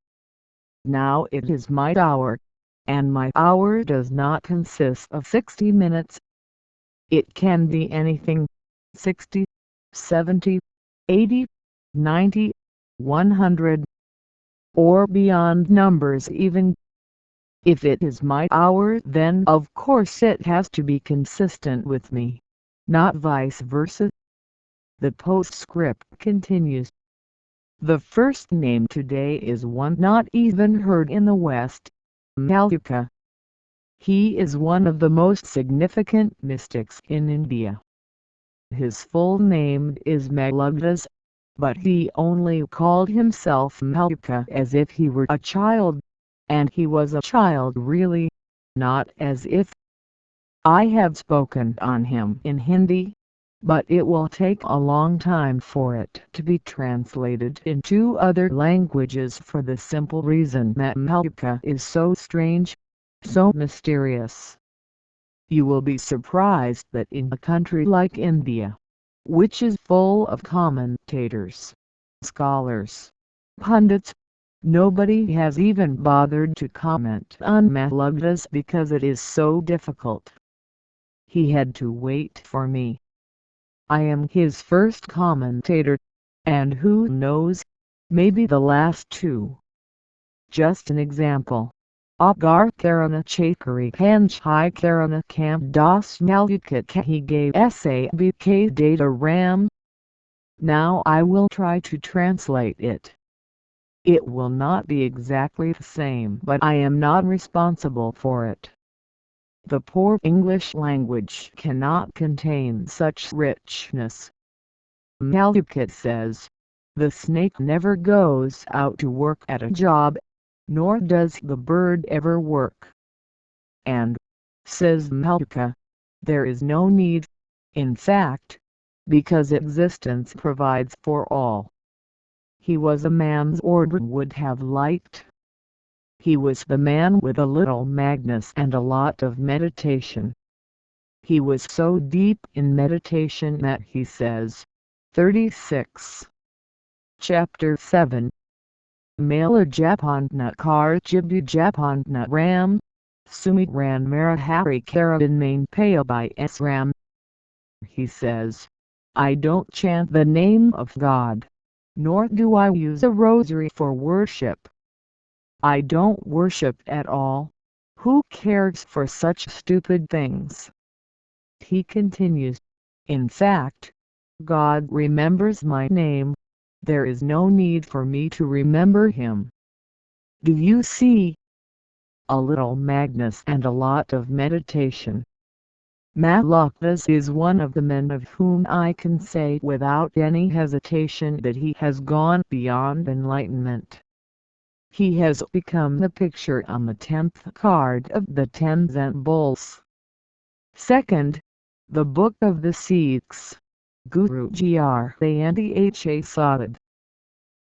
Now it is my hour, and my hour does not consist of 60 minutes. It can be anything, 60, 70, 80, 90, 100, or beyond numbers even. If it is my hour, then of course it has to be consistent with me, not vice versa. The postscript continues. The first name today is one not even heard in the West, Malika. He is one of the most significant mystics in India. His full name is Malugdas, but he only called himself Malika as if he were a child, and he was a child really, not as if. I have spoken on him in Hindi, but it will take a long time for it to be translated into other languages for the simple reason that Malika is so strange, so mysterious. You will be surprised that in a country like India, which is full of commentators, scholars, pundits, nobody has even bothered to comment on Malugdas because it is so difficult. He had to wait for me. I am his first commentator, and who knows, maybe the last too. Just an example. Agar Karana Chakari Panchai Karana Kam Das Malika He gave SABK Data RAM. Now I will try to translate it. It will not be exactly the same, but I am not responsible for it. The poor English language cannot contain such richness. Malika says, the snake never goes out to work at a job, nor does the bird ever work. And, says Malika, there is no need, in fact, because existence provides for all. He was a man Ordwin would have liked. He was the man with a little madness and a lot of meditation. He was so deep in meditation that he says, 36. Chapter 7. Mala Japantna Kar Jibdu Japantna Ram, Sumitran Marahari Karadin Main Paya by Sram. He says, I don't chant the name of God, nor do I use a rosary for worship. I don't worship at all. Who cares for such stupid things? He continues, in fact, God remembers my name. There is no need for me to remember him. Do you see? A little madness and a lot of meditation. Malugdas is one of the men of whom I can say without any hesitation that he has gone beyond enlightenment. He has become the picture on the 10th card of the 10-cent bulls. Second, the Book of the Sikhs, Guru Granth Sahib.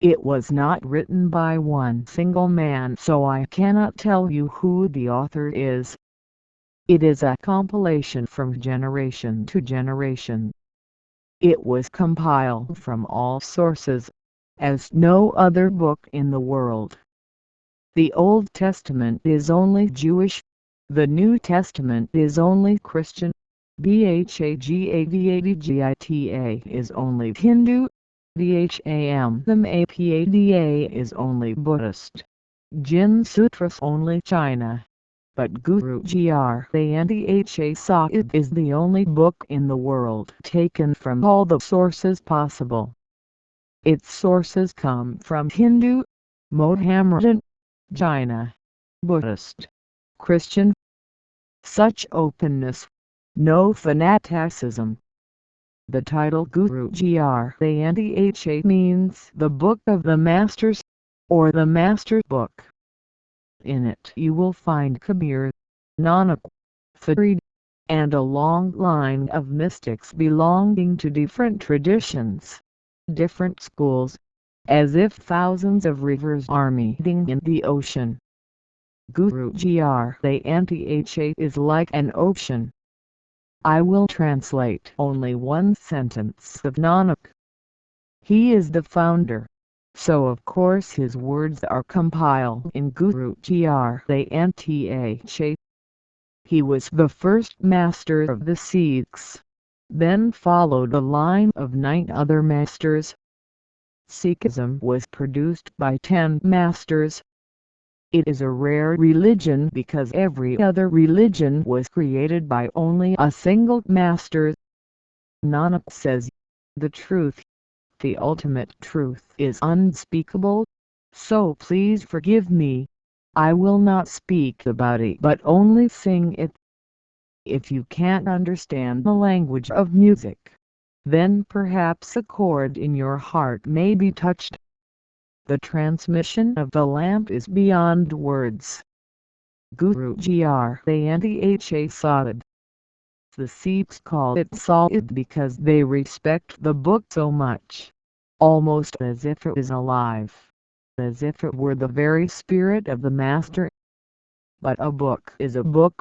It was not written by one single man, so I cannot tell you who the author is. It is a compilation from generation to generation. It was compiled from all sources, as no other book in the world. The Old Testament is only Jewish, the New Testament is only Christian, Bhagavata is only Hindu, Dhammapada is only Buddhist, Jin Sutras only China. But Guru Granth Sahib is the only book in the world taken from all the sources possible. Its sources come from Hindu, Mohammedan, Jaina, Buddhist, Christian, such openness, no fanaticism. The title Guru Granth means the Book of the Masters, or the Master Book. In it you will find Kabir, Nanak, Farid, and a long line of mystics belonging to different traditions, different schools, as if thousands of rivers are meeting in the ocean. Guru Granth is like an ocean. I will translate only one sentence of Nanak. He is the founder, so of course his words are compiled in Guru Granth. He was the first master of the Sikhs, then followed a line of 9 other masters. Sikhism was produced by 10 masters. It is a rare religion because every other religion was created by only a single master. Nanak says, the truth, the ultimate truth is unspeakable, so please forgive me. I will not speak about it but only sing it. If you can't understand the language of music, then perhaps a chord in your heart may be touched. The transmission of the lamp is beyond words. Guru Granth Solid. The Sikhs call it solid because they respect the book so much, almost as if it is alive, as if it were the very spirit of the master. But a book is a book,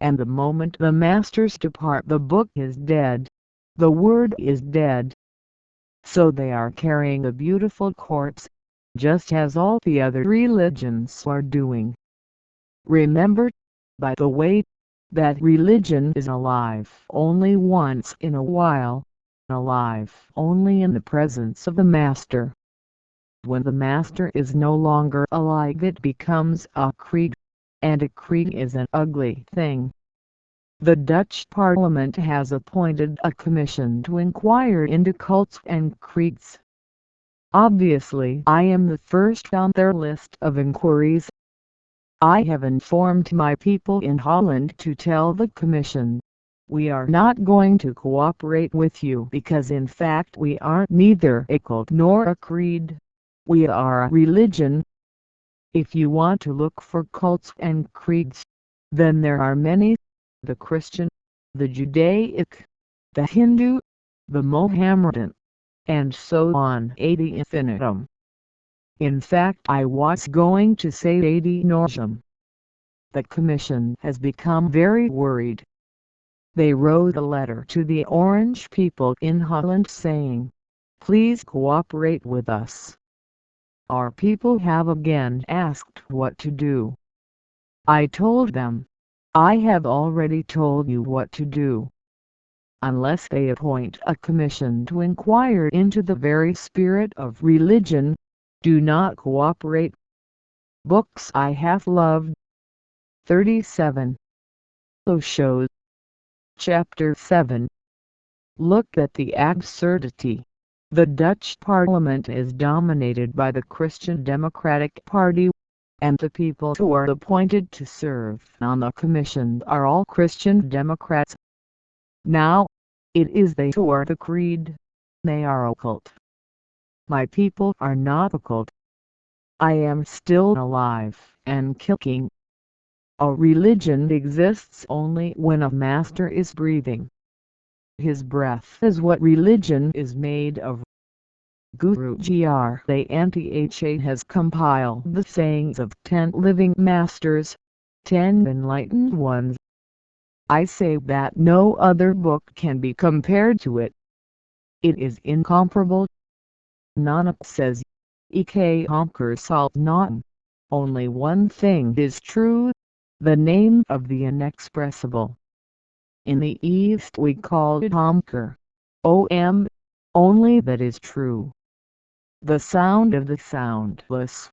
and the moment the masters depart the book is dead, the word is dead. So they are carrying a beautiful corpse, just as all the other religions are doing. Remember, by the way, that religion is alive only once in a while, alive only in the presence of the master. When the master is no longer alive it becomes a creed, and a creed is an ugly thing. The Dutch Parliament has appointed a commission to inquire into cults and creeds. Obviously I am the first on their list of inquiries. I have informed my people in Holland to tell the Commission, we are not going to cooperate with you because in fact we are neither a cult nor a creed. We are a religion. If you want to look for cults and creeds, then there are many: the Christian, the Judaic, the Hindu, the Mohammedan, and so on ad infinitum. In fact I was going to say ad nauseam. The Commission has become very worried. They wrote a letter to the Orange people in Holland saying, please cooperate with us. Our people have again asked what to do. I told them, I have already told you what to do. Unless they appoint a commission to inquire into the very spirit of religion, do not cooperate. Books I have loved. 37. Osho. Chapter 7. Look at the absurdity. The Dutch Parliament is dominated by the Christian Democratic Party, and the people who are appointed to serve on the commission are all Christian Democrats. Now, it is they who are the creed. They are a cult. My people are not a cult. I am still alive and kicking. A religion exists only when a master is breathing. His breath is what religion is made of. Guru Granth has compiled the sayings of 10 living masters, 10 enlightened ones. I say that no other book can be compared to it. It is incomparable. Nanak says, Ek Omkar Sat Nam. Only one thing is true, the name of the inexpressible. In the East we call it Omkar, Om, only that is true. The sound of the soundless.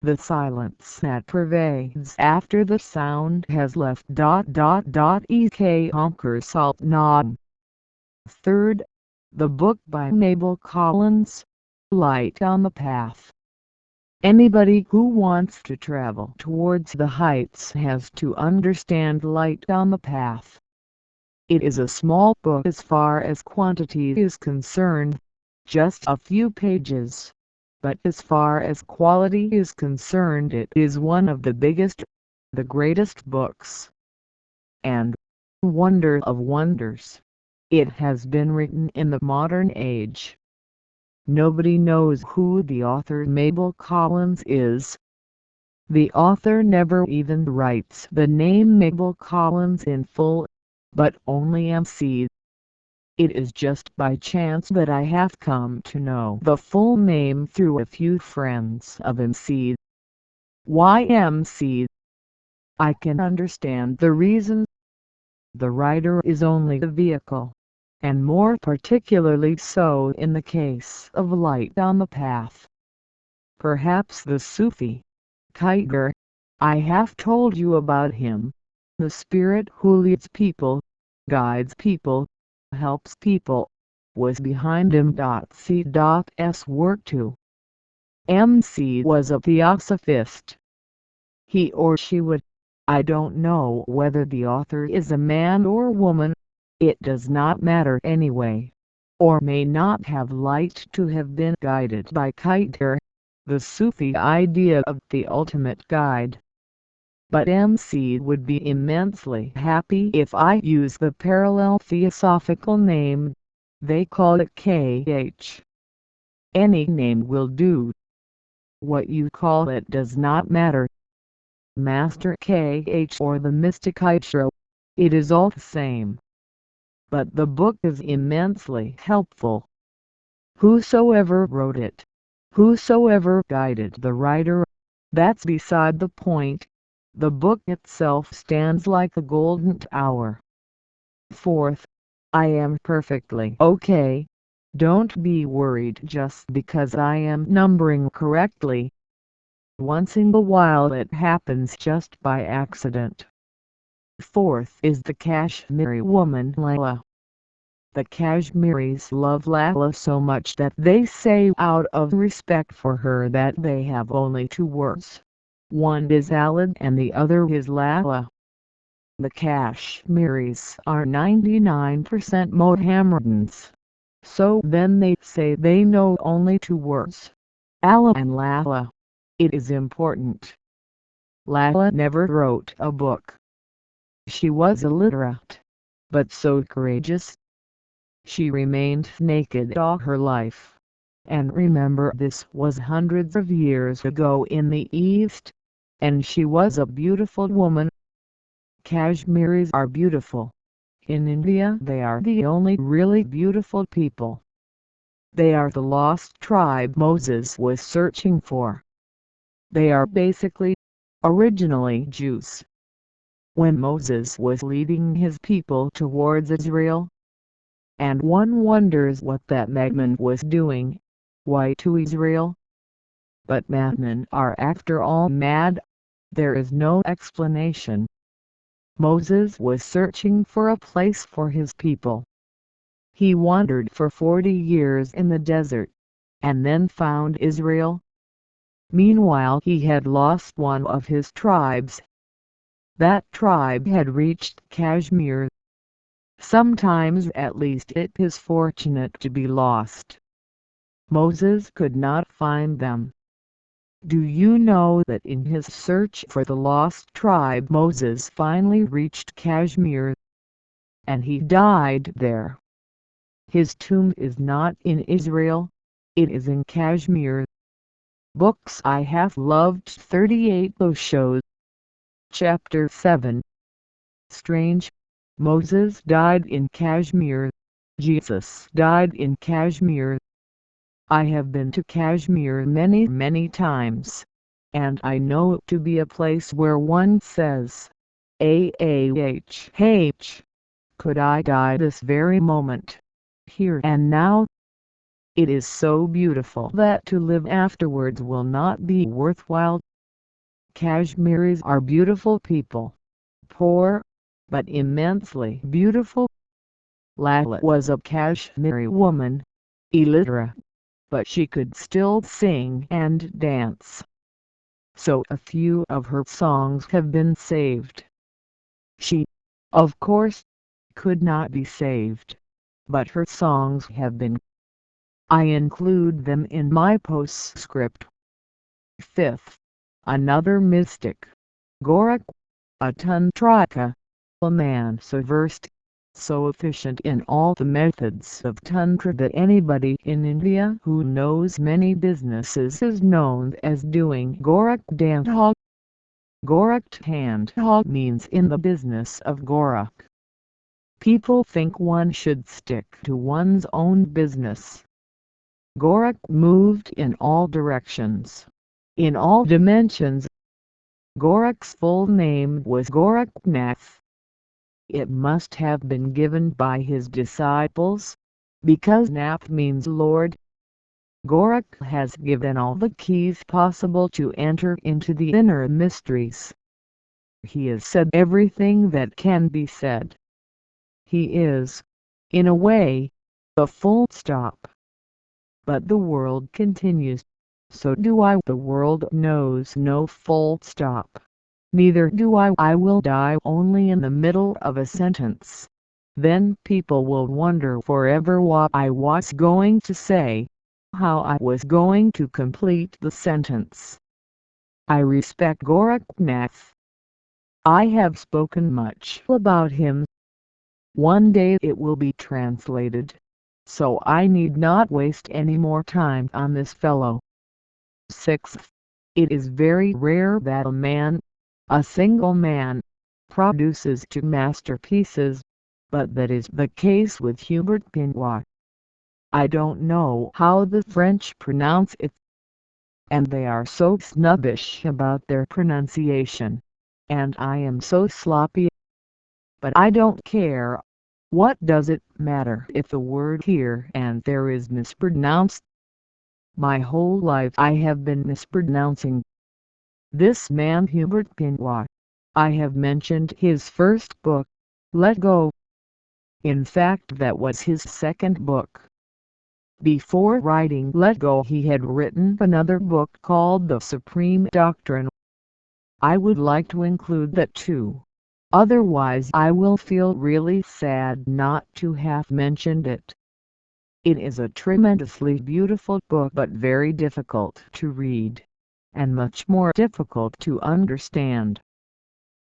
The silence that pervades after the sound has left. Ek Omkar Sat Nam. Third, the book by Mabel Collins, Light on the Path. Anybody who wants to travel towards the heights has to understand Light on the Path. It is a small book as far as quantity is concerned, just a few pages. But as far as quality is concerned, it is one of the biggest, the greatest books. And, wonder of wonders, it has been written in the modern age. Nobody knows who the author Mabel Collins is. The author never even writes the name Mabel Collins in full, but only MC. It is just by chance that I have come to know the full name through a few friends of MC. Why MC? I can understand the reason. The writer is only the vehicle, and more particularly so in the case of Light on the Path. Perhaps the Sufi, Kaiger, I have told you about him, the spirit who leads people, guides people, helps people, was behind M.C.'s work too. MC was a theosophist. He or she would, I don't know whether the author is a man or woman, it does not matter anyway, or may not have liked to have been guided by Kaiger, the Sufi idea of the ultimate guide. But MC would be immensely happy if I use the parallel theosophical name. They call it KH. Any name will do. What you call it does not matter. Master KH or the Mystic Hydro, it is all the same. But the book is immensely helpful. Whosoever wrote it, whosoever guided the writer, that's beside the point. The book itself stands like a golden hour. Fourth, I am perfectly okay. Don't be worried just because I am numbering correctly. Once in a while it happens just by accident. Fourth is the Kashmiri woman Layla. The Kashmiris love Layla so much that they say out of respect for her that they have only two words. One is Alad and the other is Layla. The Kashmiris are 99% Mohammedans. So then they say they know only two words. Allah and Layla. It is important. Layla never wrote a book. She was illiterate, but so courageous. She remained naked all her life. And remember, this was hundreds of years ago in the East, and she was a beautiful woman. Kashmiris are beautiful. In India they are the only really beautiful people. They are the lost tribe Moses was searching for. They are basically, originally Jews. When Moses was leading his people towards Israel, and one wonders what that madman was doing. Why to Israel? But madmen are after all mad. There is no explanation. Moses was searching for a place for his people. He wandered for 40 years in the desert, and then found Israel. Meanwhile he had lost one of his tribes. That tribe had reached Kashmir. Sometimes at least it is fortunate to be lost. Moses could not find them. Do you know that in his search for the lost tribe Moses finally reached Kashmir? And he died there. His tomb is not in Israel, it is in Kashmir. Books I have loved 38 Osho. Chapter 7. Strange. Moses died in Kashmir. Jesus died in Kashmir. I have been to Kashmir many times, and I know it to be a place where one says, "Ah, could I die this very moment, here and now?" It is so beautiful that to live afterwards will not be worthwhile. Kashmiris are beautiful people, poor, but immensely beautiful. Layla was a Kashmiri woman, illiterate, but she could still sing and dance. so a few of her songs have been saved. She, of course, could not be saved, but her songs have been. I include them in my postscript. Fifth, another mystic, Gorak, a tantrika, a man so versed, so efficient in all the methods of tantra that anybody in India who knows many businesses is known as doing Gorak Dandhog. Gorak Dandhog means in the business of Gorak. People think one should stick to one's own business. Gorak moved in all directions, in all dimensions. Gorak's full name was Goraknath. It must have been given by his disciples, because Nath means Lord. Gorak has given all the keys possible to enter into the inner mysteries. He has said everything that can be said. He is, in a way, a full stop. But the world continues. So do I. The world knows no full stop. Neither do I. I will die only in the middle of a sentence. Then people will wonder forever what I was going to say, how I was going to complete the sentence. I respect Goraknath. I have spoken much about him. One day it will be translated, so I need not waste any more time on this fellow. Sixth, it is very rare that a single man, produces two masterpieces, but that is the case with Hubert Pinois. I don't know how the French pronounce it, and they are so snobbish about their pronunciation, and I am so sloppy. But I don't care. What does it matter if the word here and there is mispronounced? My whole life I have been mispronouncing. This man Hubert Pinois. I have mentioned his first book, Let Go. In fact, that was his second book. Before writing Let Go, he had written another book called The Supreme Doctrine. I would like to include that too. Otherwise I will feel really sad not to have mentioned it. It is a tremendously beautiful book, but very difficult to read, and much more difficult to understand.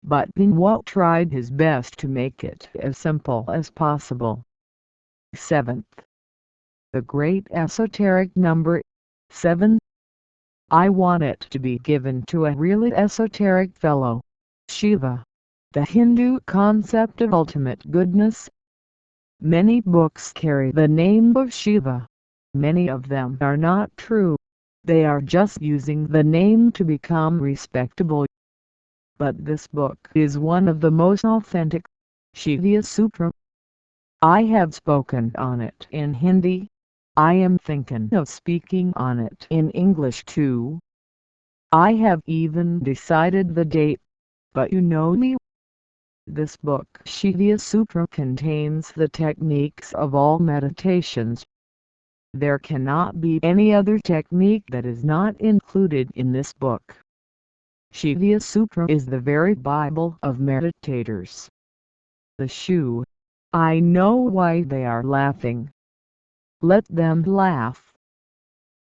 But Pinois tried his best to make it as simple as possible. 7th. The great esoteric number 7. I want it to be given to a really esoteric fellow, Shiva, the Hindu concept of ultimate goodness. Many books carry the name of Shiva. Many of them are not true. They are just using the name to become respectable. But this book is one of the most authentic. Shiva Sutra. I have spoken on it in Hindi. I am thinking of speaking on it in English too. I have even decided the date, but you know me. This book Shiva Sutra contains the techniques of all meditations. There cannot be any other technique that is not included in this book. Shiva Sutra is the very Bible of meditators. The shoe. I know why they are laughing. Let them laugh.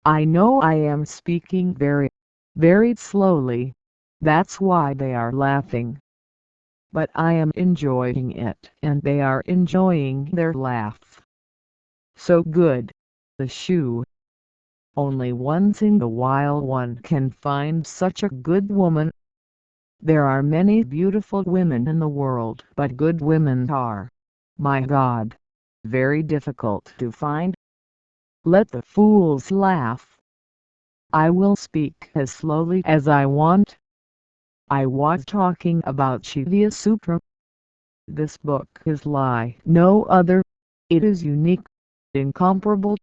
I know I am speaking very, very slowly. That's why they are laughing. But I am enjoying it, and they are enjoying their laugh. So good. The shoe. Only once in a while one can find such a good woman. There are many beautiful women in the world, but good women are, my God, very difficult to find. Let the fools laugh. I will speak as slowly as I want. I was talking about Shiva Sutra. This book is like no other. It is unique, incomparable.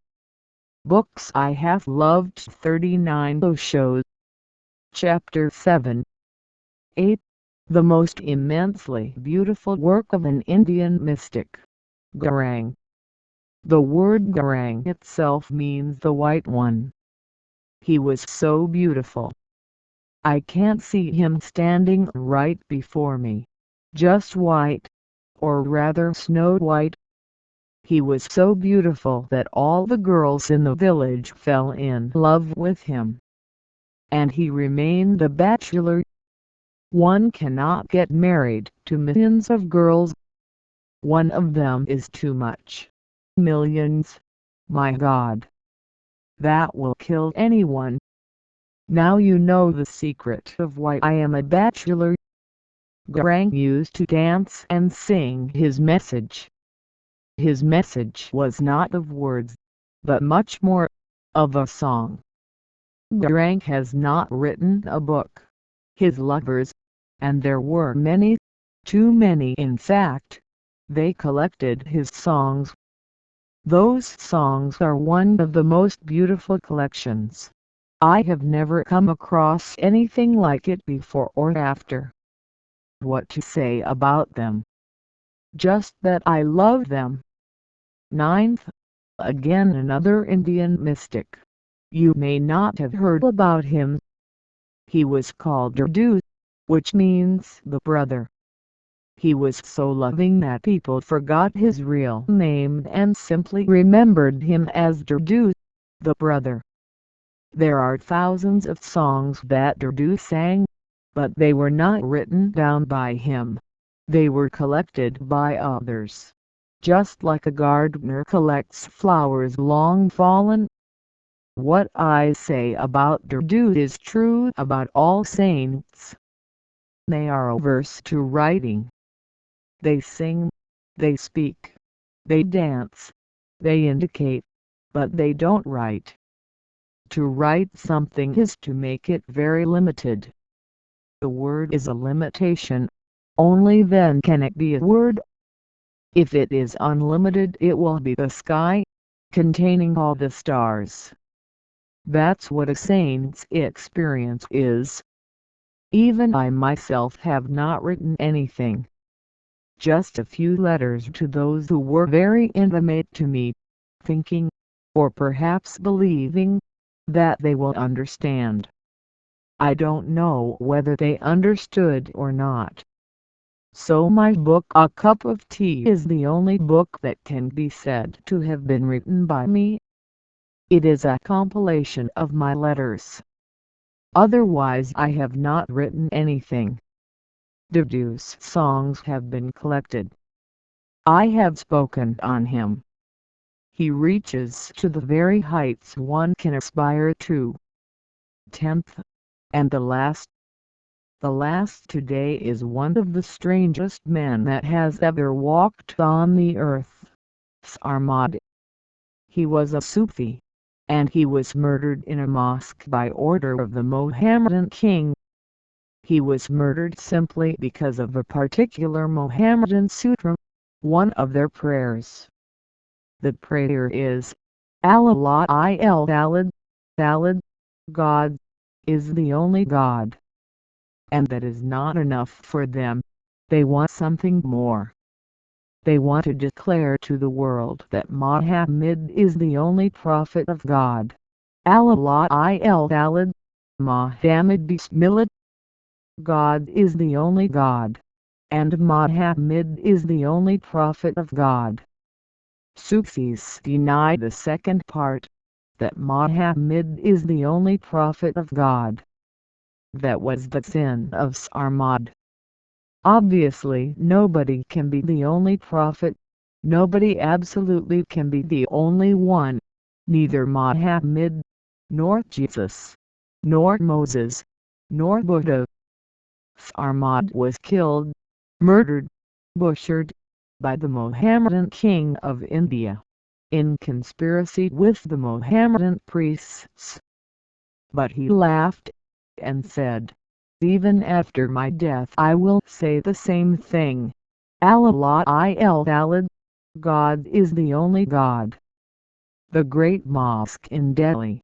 Books I have loved 39 Osho. Chapter 7. 8. The most immensely beautiful work of an Indian mystic, Gaurang. The word Gaurang itself means the white one. He was so beautiful. I can't see him standing right before me. Just white, or rather snow white. He was so beautiful that all the girls in the village fell in love with him. And he remained a bachelor. One cannot get married to millions of girls. One of them is too much. Millions, my God. That will kill anyone. Now you know the secret of why I am a bachelor. Bhagwan used to dance and sing his message. His message was not of words, but much more, of a song. Bhagwan has not written a book. His lovers, and there were many, too many in fact, they collected his songs. Those songs are one of the most beautiful collections. I have never come across anything like it before or after. What to say about them? Just that I love them. 9th. Again another Indian mystic. You may not have heard about him. He was called Durdu, which means the brother. He was so loving that people forgot his real name and simply remembered him as Durdu, the brother. There are thousands of songs that Durdu sang, but they were not written down by him. They were collected by others, just like a gardener collects flowers long fallen. What I say about Durdu is true about all saints. They are averse to writing. They sing, they speak, they dance, they indicate, but they don't write. To write something is to make it very limited. The word is a limitation. Only then can it be a word. If it is unlimited, it will be the sky, containing all the stars. That's what a saint's experience is. Even I myself have not written anything. Just a few letters to those who were very intimate to me, thinking, or perhaps believing, that they will understand. I don't know whether they understood or not. So my book A Cup of Tea is the only book that can be said to have been written by me. It is a compilation of my letters. Otherwise I have not written anything. Durdu's songs have been collected. I have spoken on him. He reaches to the very heights one can aspire to. 10th, and the last. The last today is one of the strangest men that has ever walked on the earth. Sarmad. He was a Sufi, and he was murdered in a mosque by order of the Mohammedan king. He was murdered simply because of a particular Mohammedan sutra, one of their prayers. The prayer is, Allah Valid, God, is the only God. And that is not enough for them. They want something more. They want to declare to the world that Muhammad is the only prophet of God. Allah Valid, Muhammad Bismillah. God is the only God. And Muhammad is the only prophet of God. Sufis deny the second part, that Muhammad is the only prophet of God. That was the sin of Sarmad. Obviously nobody can be the only prophet, nobody absolutely can be the only one, neither Muhammad, nor Jesus, nor Moses, nor Buddha. Sarmad was killed, murdered, butchered, by the Mohammedan king of India, in conspiracy with the Mohammedan priests. But he laughed, and said, even after my death I will say the same thing. Allah Valid, God is the only God. The great mosque in Delhi,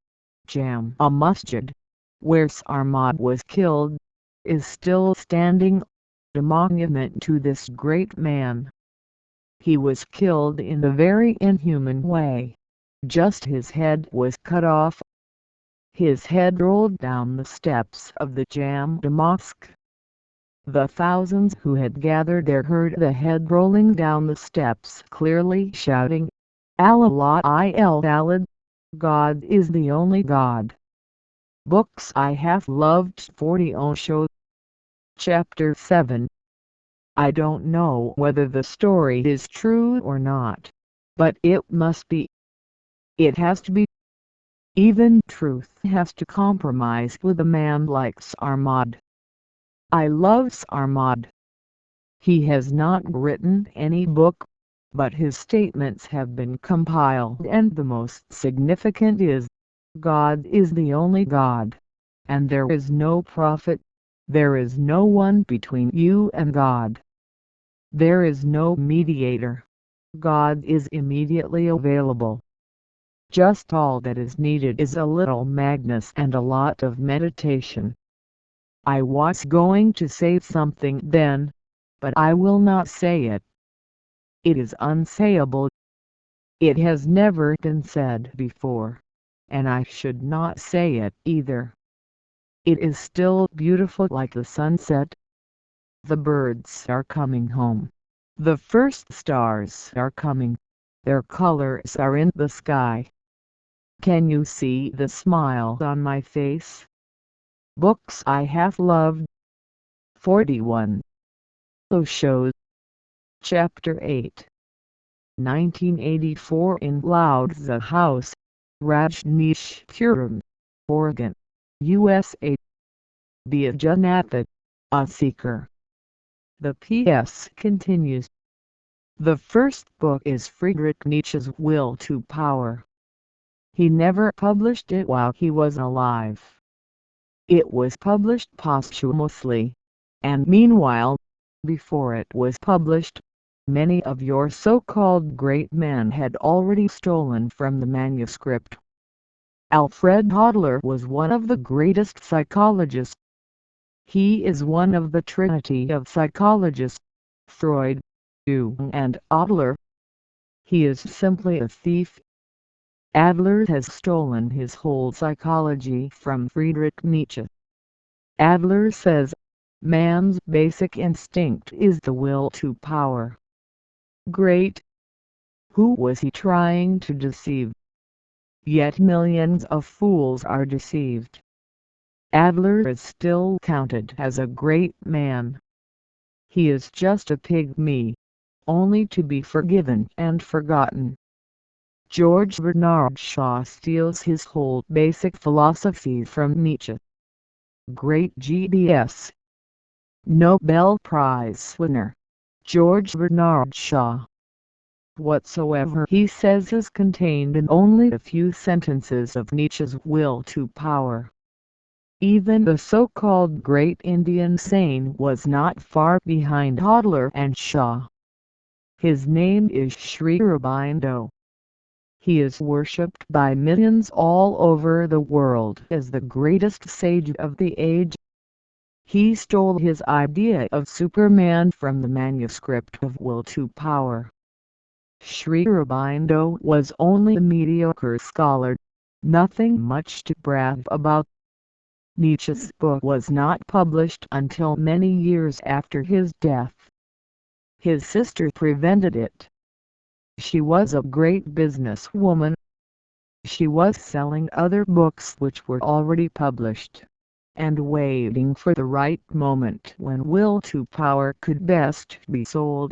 Jama Masjid, where Sarmad was killed, is still standing, a monument to this great man. He was killed in a very inhuman way. Just his head was cut off. His head rolled down the steps of the Jam Mosque. The thousands who had gathered there heard the head rolling down the steps clearly shouting, Allah il God is the only God. Books I have loved 40 Osho. Chapter 7. I don't know whether the story is true or not, but it must be. It has to be. Even truth has to compromise with a man like Sarmad. I love Sarmad. He has not written any book, but his statements have been compiled, and the most significant is, God is the only God, and there is no prophet, there is no one between you and God. There is no mediator. God is immediately available. Just all that is needed is a little Magnus and a lot of meditation. I was going to say something then, but I will not say it. It is unsayable. It has never been said before, and I should not say it either. It is still beautiful like the sunset. The birds are coming home. The first stars are coming. Their colors are in the sky. Can you see the smile on my face? Books I have loved. 41. Osho. Chapter 8. 1984 in Loudza House, Rajneeshpuram, Oregon, USA. Bhajanatha, a seeker. The P.S. continues. The first book is Friedrich Nietzsche's Will to Power. He never published it while he was alive. It was published posthumously, and meanwhile, before it was published, many of your so-called great men had already stolen from the manuscript. Alfred Adler was one of the greatest psychologists. He is one of the trinity of psychologists, Freud, Jung and Adler. He is simply a thief. Adler has stolen his whole psychology from Friedrich Nietzsche. Adler says, man's basic instinct is the will to power. Great. Who was he trying to deceive? Yet millions of fools are deceived. Adler is still counted as a great man. He is just a pygmy, only to be forgiven and forgotten. George Bernard Shaw steals his whole basic philosophy from Nietzsche. Great GBS. Nobel Prize winner, George Bernard Shaw. Whatsoever he says is contained in only a few sentences of Nietzsche's Will to Power. Even the so-called great Indian saint was not far behind Adler and Shaw. His name is Sri Aurobindo. He is worshipped by millions all over the world as the greatest sage of the age. He stole his idea of Superman from the manuscript of Will to Power. Sri Aurobindo was only a mediocre scholar, nothing much to brag about. Nietzsche's book was not published until many years after his death. His sister prevented it. She was a great businesswoman. She was selling other books which were already published, and waiting for the right moment when Will to Power could best be sold.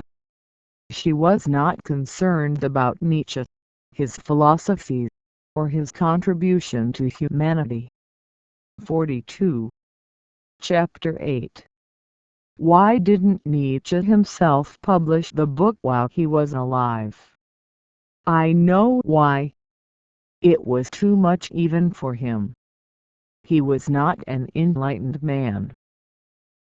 She was not concerned about Nietzsche, his philosophy, or his contribution to humanity. 42. Chapter 8. Why didn't Nietzsche himself publish the book while he was alive? I know why. It was too much even for him. He was not an enlightened man.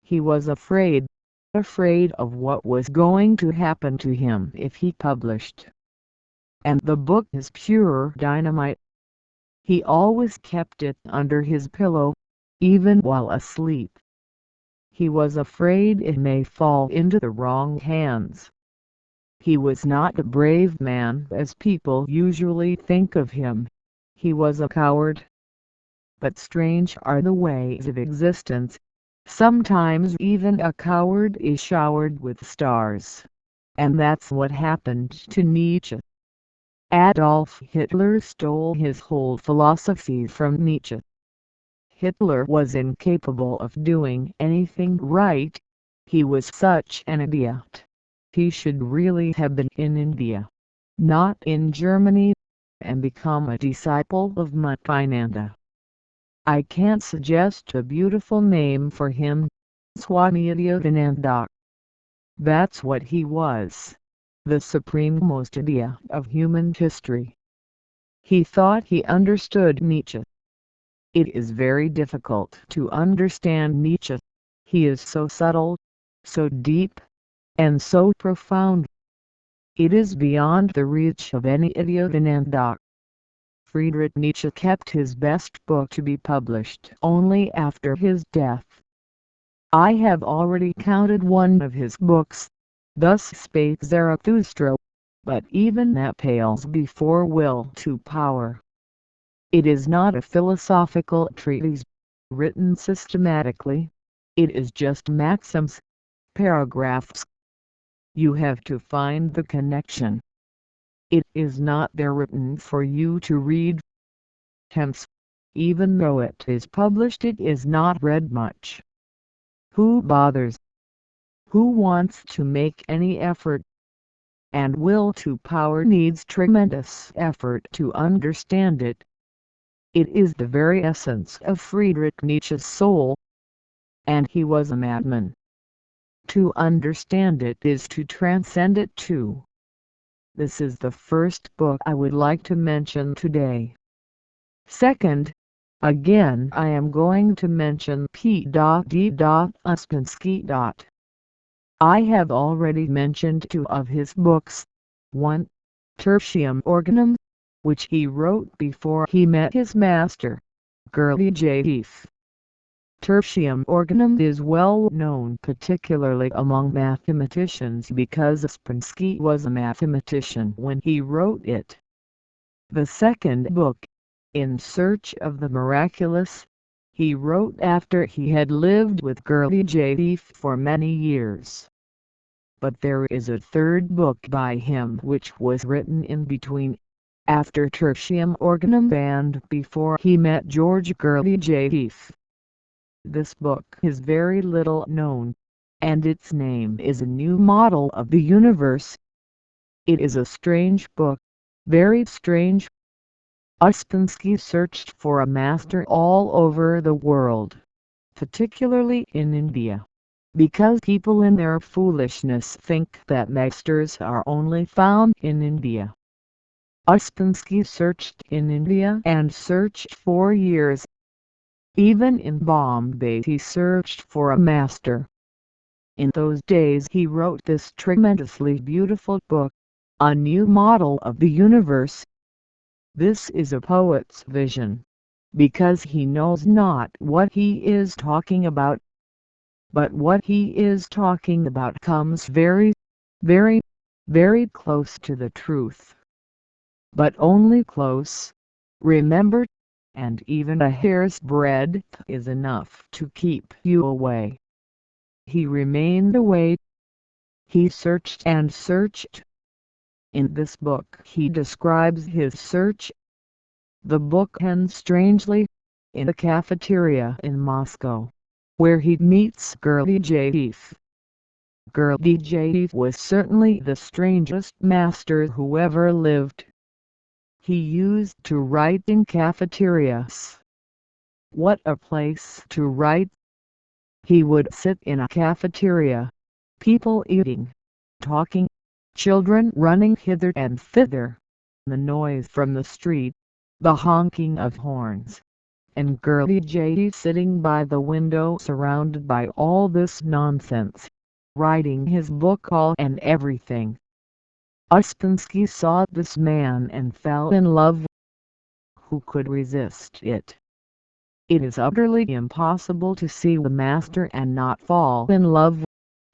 He was afraid of what was going to happen to him if he published. And the book is pure dynamite. He always kept it under his pillow, even while asleep. He was afraid it may fall into the wrong hands. He was not a brave man as people usually think of him. He was a coward. But strange are the ways of existence. Sometimes even a coward is showered with stars. And that's what happened to Nietzsche. Adolf Hitler stole his whole philosophy from Nietzsche. Hitler was incapable of doing anything right. He was such an idiot. He should really have been in India, not in Germany, and become a disciple of Nothingness. I can't suggest a beautiful name for him. Swami Idiotananda. That's what he was. The supreme-most idiot of human history. He thought he understood Nietzsche. It is very difficult to understand Nietzsche. He is so subtle, so deep, and so profound. It is beyond the reach of any Idiotananda. Friedrich Nietzsche kept his best book to be published only after his death. I have already counted one of his books, Thus Spake Zarathustra, but even that pales before Will to Power. It is not a philosophical treatise, written systematically. It is just maxims, paragraphs. You have to find the connection. It is not there written for you to read. Hence, even though it is published, it is not read much. Who bothers? Who wants to make any effort? And Will to Power needs tremendous effort to understand it. It is the very essence of Friedrich Nietzsche's soul. And he was a madman. To understand it is to transcend it too. This is the first book I would like to mention today. Second, again I am going to mention P.D. Uspensky. I have already mentioned two of his books. One, Tertium Organum, which he wrote before he met his master, Gurdjieff. Tertium Organum is well known particularly among mathematicians because Uspensky was a mathematician when he wrote it. The second book, In Search of the Miraculous, he wrote after he had lived with Gurdjieff for many years. But there is a third book by him which was written in between, after Tertium Organum and before he met George Gurdjieff. This book is very little known, and its name is A New Model of the Universe. It is a strange book, very strange. Uspensky searched for a master all over the world, particularly in India, because people in their foolishness think that masters are only found in India. Uspensky searched in India and searched for years. Even in Bombay he searched for a master. In those days he wrote this tremendously beautiful book, A New Model of the Universe. This is a poet's vision, because he knows not what he is talking about. But what he is talking about comes very, very, very close to the truth. But only close, remember, and even a hair's breadth is enough to keep you away. He remained away. He searched and searched. In this book he describes his search. The book ends strangely, in a cafeteria in Moscow, where he meets Gurdjieff. Gurdjieff was certainly the strangest master who ever lived. He used to write in cafeterias. What a place to write! He would sit in a cafeteria, people eating, talking, children running hither and thither, the noise from the street, the honking of horns, and Gurdjieff sitting by the window surrounded by all this nonsense, writing his book all and everything. Uspensky saw this man and fell in love. Who could resist it? It is utterly impossible to see the master and not fall in love,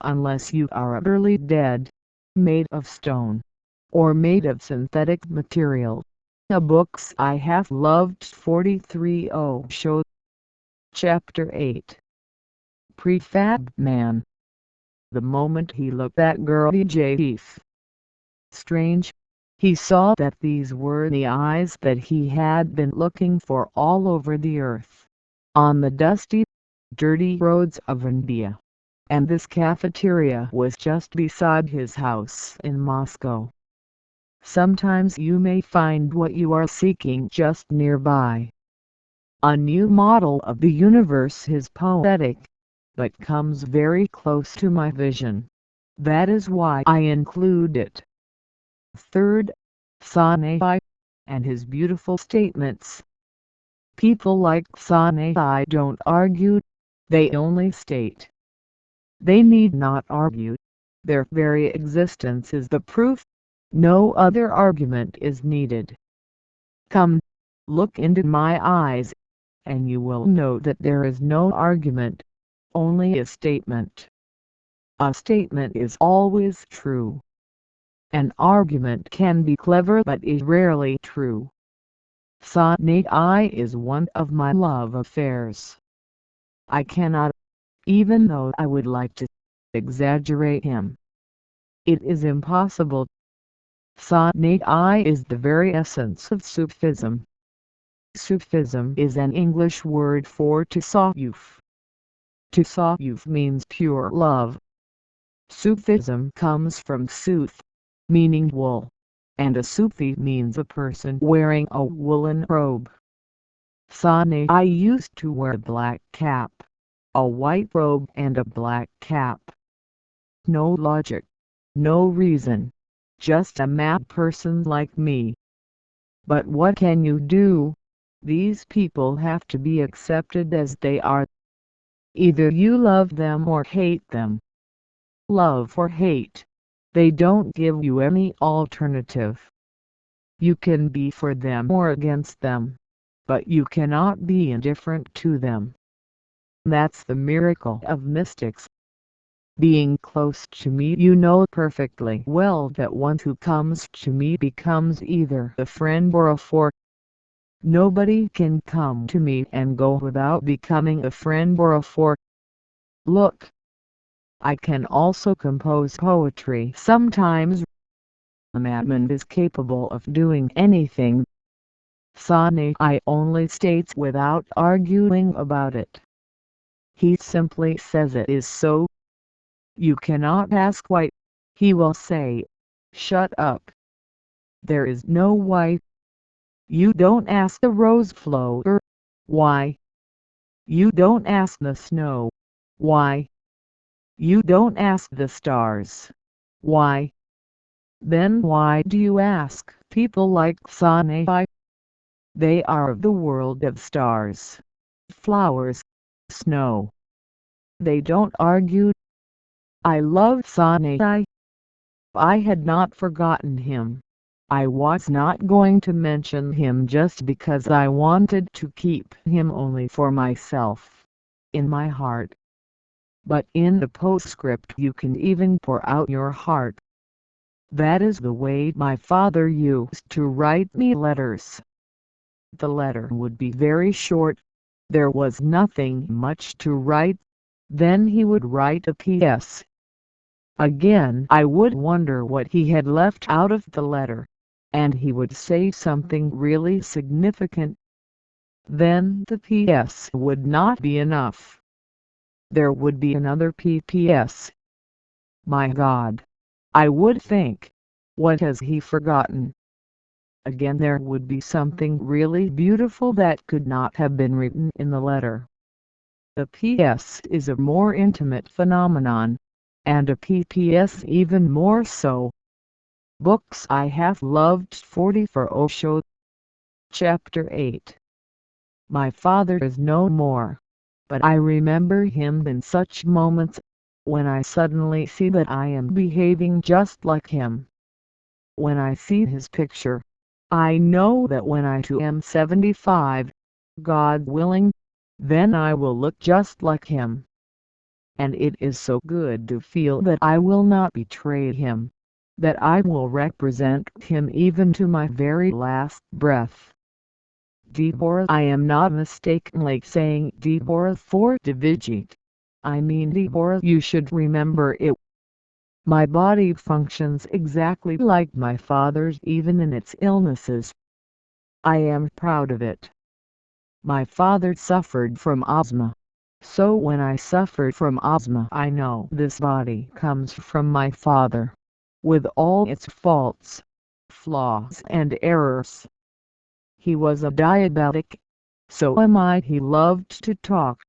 unless you are utterly dead, made of stone, or made of synthetic material. A Books I Have Loved 43 Osho. Chapter 8. Prefab Man. The moment he looked at Girlie Jaffe. Strange. He saw that these were the eyes that he had been looking for all over the earth, on the dusty, dirty roads of India. And this cafeteria was just beside his house in Moscow. Sometimes you may find what you are seeking just nearby. A new model of the universe is poetic, but comes very close to my vision. That is why I include it. Third, Sonai and his beautiful statements. People like Sonai don't argue, they only state. They need not argue. Their very existence is the proof. No other argument is needed. Come, look into my eyes, and you will know that there is no argument, only a statement. A statement is always true. An argument can be clever but is rarely true. Sonai is one of my love affairs. I cannot, even though I would like to, exaggerate him. It is impossible. Sonai is the very essence of Sufism. Sufism is an English word for tasawwuf. Tasawwuf means pure love. Sufism comes from suf, meaning wool, and a Sufi means a person wearing a woolen robe. Sonai used to wear a black cap, a white robe and a black cap. No logic, no reason, just a mad person like me. But what can you do? These people have to be accepted as they are. Either you love them or hate them. Love or hate. They don't give you any alternative. You can be for them or against them, but you cannot be indifferent to them. That's the miracle of mystics. Being close to me, you know perfectly well that one who comes to me becomes either a friend or a foe. Nobody can come to me and go without becoming a friend or a foe. Look. I can also compose poetry sometimes. A madman is capable of doing anything. Sonai only states without arguing about it. He simply says it is so. You cannot ask why. He will say, shut up. There is no why. You don't ask the rose flower, why? You don't ask the snow, why? You don't ask the stars, why? Then why do you ask people like Sonai? They are of the world of stars, flowers, snow. They don't argue. I love Sonai. I had not forgotten him. I was not going to mention him just because I wanted to keep him only for myself, in my heart. But in the postscript you can even pour out your heart. That is the way my father used to write me letters. The letter would be very short. There was nothing much to write. Then he would write a P.S. Again I would wonder what he had left out of the letter, and he would say something really significant. Then the P.S. would not be enough. There would be another P.S. My God! I would think, what has he forgotten? Again there would be something really beautiful that could not have been written in the letter. The P.S. is a more intimate phenomenon, and a P.P.S. even more so. Books I Have Loved 40 for Osho. Chapter 8. My father is no more, but I remember him in such moments, when I suddenly see that I am behaving just like him. When I see his picture, I know that when I too am 75, God willing, then I will look just like him. And it is so good to feel that I will not betray him. that I will represent him even to my very last breath. Deborah, I am not mistakenly saying Deborah for Divigite. I mean Deborah, you should remember it. My body functions exactly like my father's even in its illnesses. I am proud of it. My father suffered from asthma. So when I suffered from asthma, I know this body comes from my father, with all its faults, flaws and errors. He was a diabetic. So am I. He loved to talk,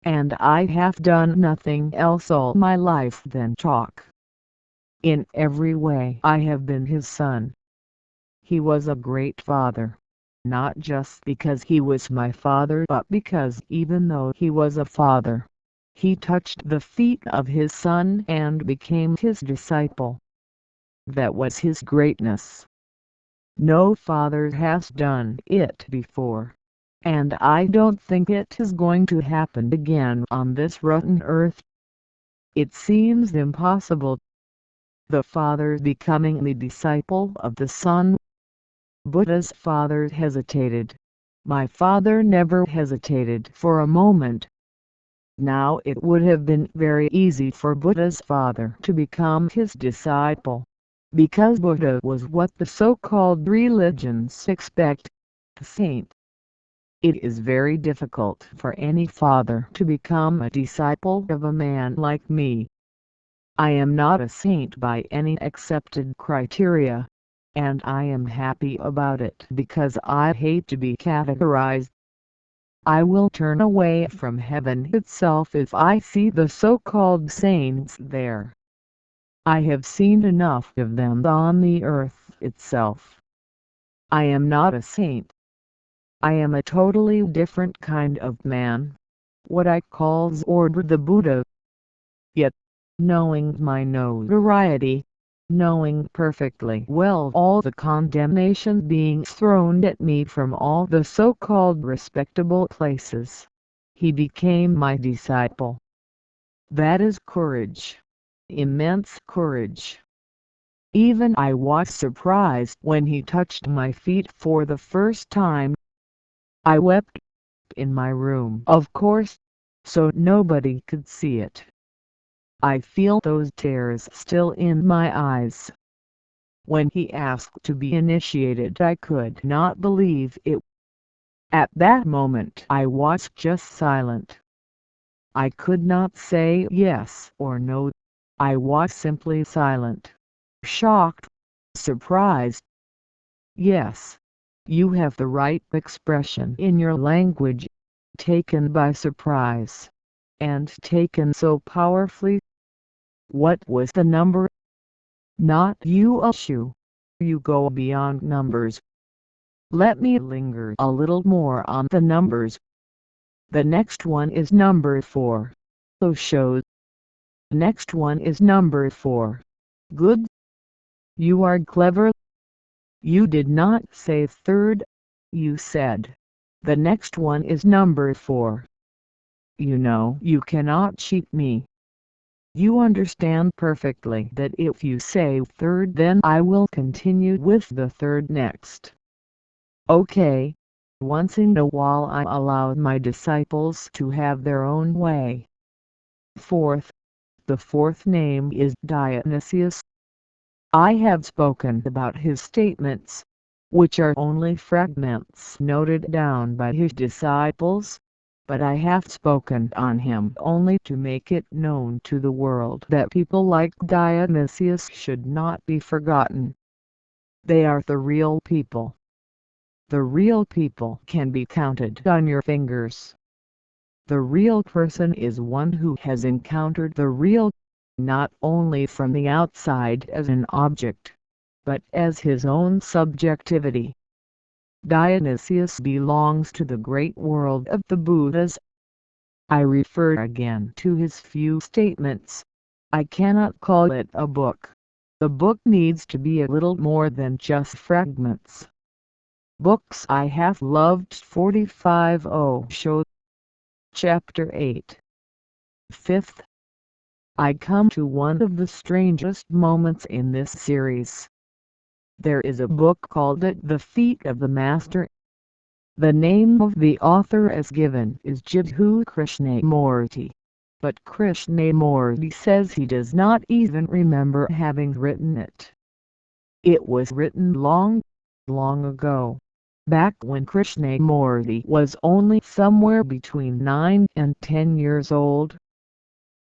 and I have done nothing else all my life than talk. In every way I have been his son. He was a great father, not just because he was my father but because even though he was a father, he touched the feet of his son and became his disciple. That was his greatness. No father has done it before, and I don't think it is going to happen again on this rotten earth. It seems impossible. The father becoming the disciple of the son. Buddha's father hesitated. My father never hesitated for a moment. Now it would have been very easy for Buddha's father to become his disciple, because Buddha was what the so-called religions expect, a saint. It is very difficult for any father to become a disciple of a man like me. I am not a saint by any accepted criteria, and I am happy about it because I hate to be categorized. I will turn away from heaven itself if I see the so-called saints there. I have seen enough of them on the earth itself. I am not a saint. I am a totally different kind of man, what I calls order the Buddha. Yet, knowing my notoriety, knowing perfectly well all the condemnation being thrown at me from all the so-called respectable places, he became my disciple. That is courage. Immense courage. Even I was surprised when he touched my feet for the first time. I wept in my room, of course, so nobody could see it. I feel those tears still in my eyes. When he asked to be initiated, I could not believe it. At that moment I was just silent. I could not say yes or no. I was simply silent, shocked, surprised. Yes, you have the right expression in your language, taken by surprise, and taken so powerfully. What was the number? Not you, Ashu. You go beyond numbers. Let me linger a little more on the numbers. The next one is number 4. Osho. Next one is number 4. Good. You are clever. You did not say third. You said, the next one is number 4. You know you cannot cheat me. You understand perfectly that if you say third then I will continue with the third next. Okay. Once in a while I allow my disciples to have their own way. Fourth. The fourth name is Dionysius. I have spoken about his statements, which are only fragments noted down by his disciples, but I have spoken on him only to make it known to the world that people like Dionysius should not be forgotten. They are the real people. The real people can be counted on your fingers. The real person is one who has encountered the real, not only from the outside as an object, but as his own subjectivity. Dionysius belongs to the great world of the Buddhas. I refer again to his few statements. I cannot call it a book. The book needs to be a little more than just fragments. Books I have loved 45 Osho. Chapter 8. Fifth. I come to one of the strangest moments in this series. There is a book called At the Feet of the Master. The name of the author as given is Jiddu Krishnamurti, but Krishnamurti says he does not even remember having written it. It was written long ago, back when Krishnamurti was only somewhere between 9 and 10 years old.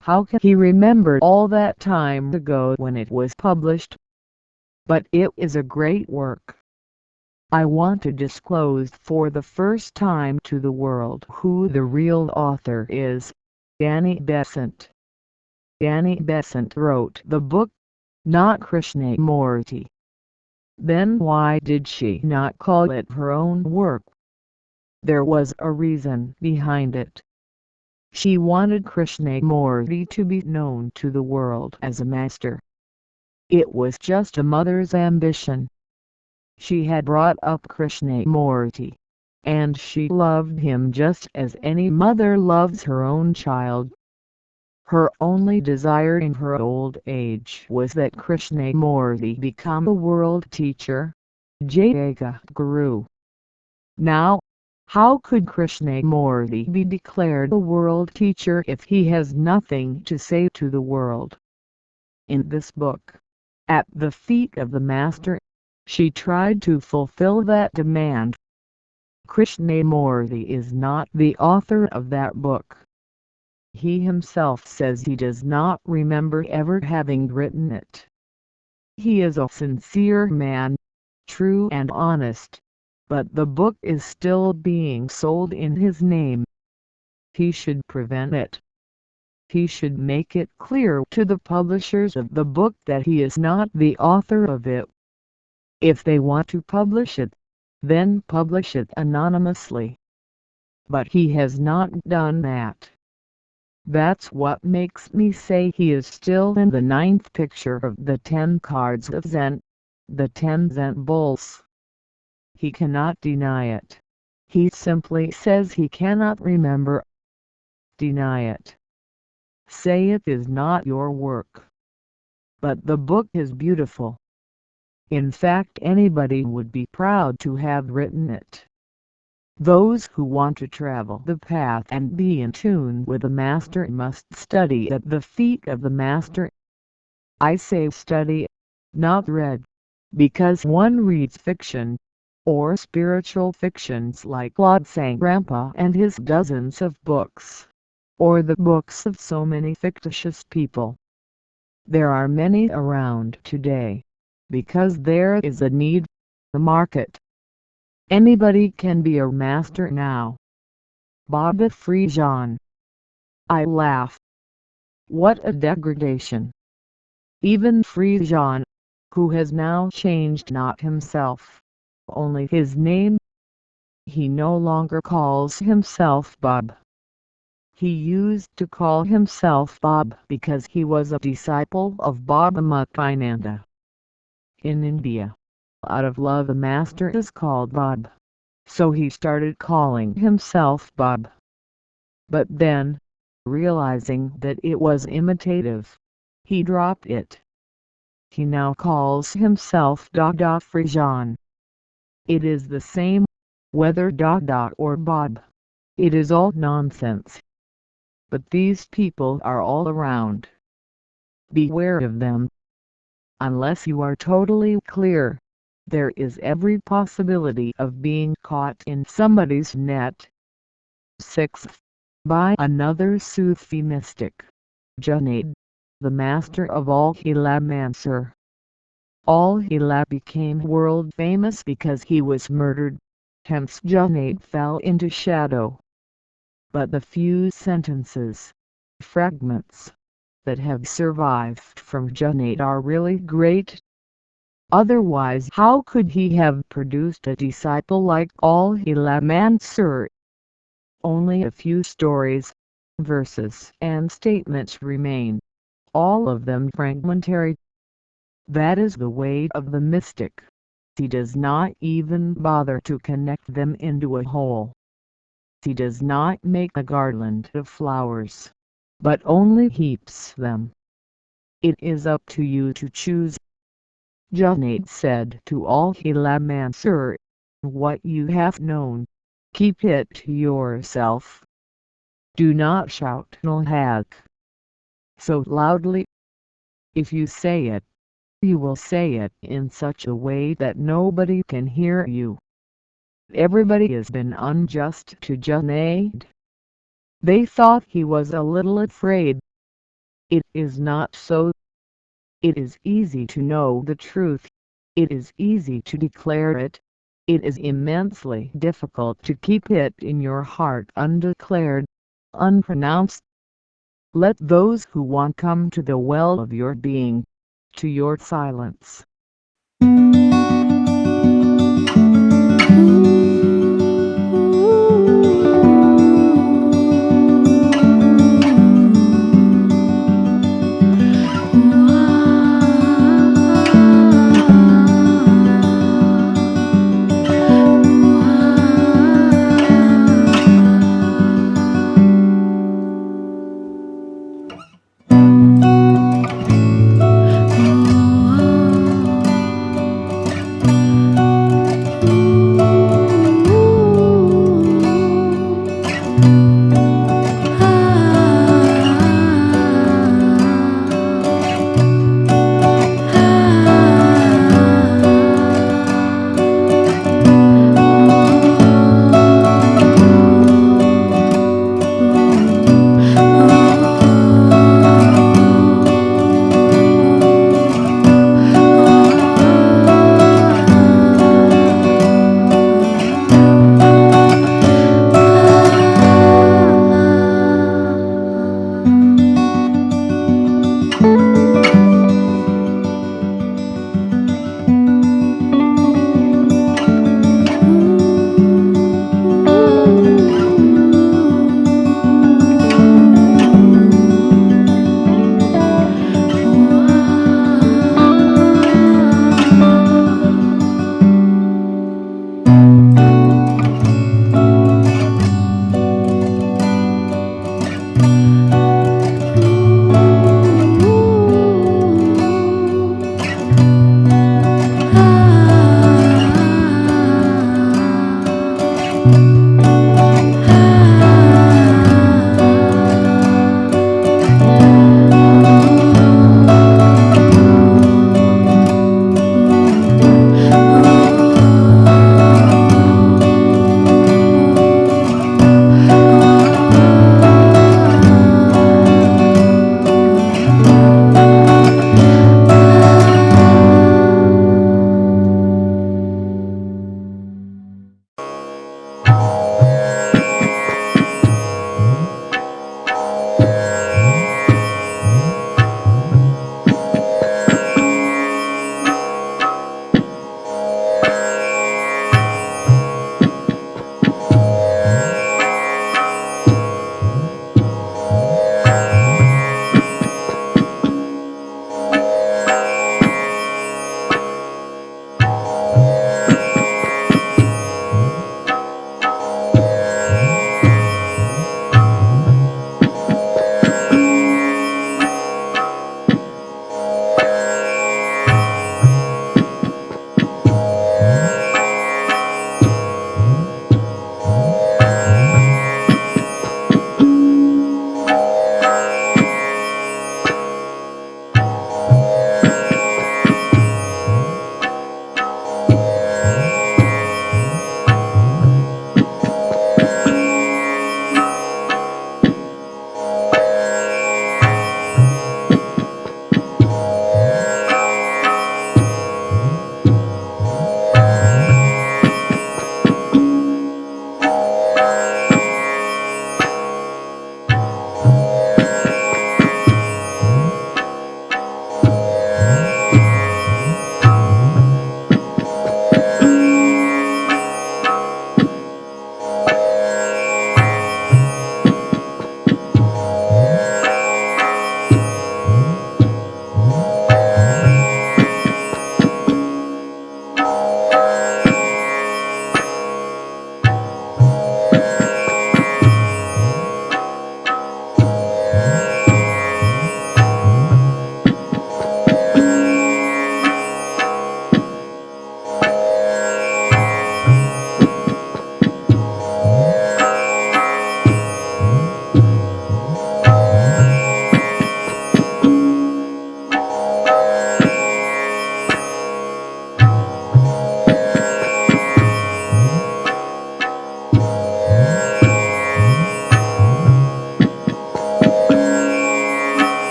How can he remember all that time ago when it was published? But it is a great work. I want to disclose for the first time to the world who the real author is, Annie Besant. Annie Besant wrote the book, not Krishnamurti. Then why did she not call it her own work? There was a reason behind it. She wanted Krishnamurti to be known to the world as a master. It was just a mother's ambition. She had brought up Krishnamurti, and she loved him just as any mother loves her own child. Her only desire in her old age was that Krishnamurti become a world teacher, Jaga Guru. Now, how could Krishnamurti be declared a world teacher if he has nothing to say to the world? In this book, At the Feet of the Master, she tried to fulfill that demand. Krishnamurti is not the author of that book. He himself says he does not remember ever having written it. He is a sincere man, true and honest, but the book is still being sold in his name. He should prevent it. He should make it clear to the publishers of the book that he is not the author of it. If they want to publish it, then publish it anonymously. But he has not done that. That's what makes me say he is still in the 9th picture of the 10 cards of Zen, the 10 Zen bulls. He cannot deny it. He simply says he cannot remember. Deny it. Say it is not your work. But the book is beautiful. In fact, anybody would be proud to have written it. Those who want to travel the path and be in tune with the Master must study at the feet of the Master. I say study, not read, because one reads fiction, or spiritual fictions like Lord Sangrampa and his dozens of books, or the books of so many fictitious people. There are many around today, because there is a need, a market. Anybody can be a master now. Baba Frijan. I laugh. What a degradation. Even Frijan, who has now changed not himself, only his name. He no longer calls himself Bob. He used to call himself Bob because he was a disciple of Baba Muktinanda. In India, out of love the master is called Bob, so he started calling himself Bob. But then, realizing that it was imitative, he dropped it. He now calls himself Dada Frijan. It is the same, whether Dada or Bob. It is all nonsense. But these people are all around. Beware of them. Unless you are totally clear, there is every possibility of being caught in somebody's net. 6th. By another Sufi mystic, Junaid, the master of Al-Hila Mansur. Al-Hila became world famous because he was murdered, hence Junaid fell into shadow. But the few sentences, fragments, that have survived from Junaid are really great. Otherwise how could he have produced a disciple like Al-Hila Mansur? Only a few stories, verses and statements remain, all of them fragmentary. That is the way of the mystic. He does not even bother to connect them into a whole. He does not make a garland of flowers, but only heaps them It is up to you to choose. Junaid said to Al-Hilal Mansur, what you have known, keep it to yourself. Do not shout al-haq so loudly. If you say it, you will say it in such a way that nobody can hear you. Everybody has been unjust to Junaid. They thought he was a little afraid. It is not so. It is easy to know the truth. It is easy to declare it. It is immensely difficult to keep it in your heart undeclared, unpronounced. Let those who want come to the well of your being, to your silence.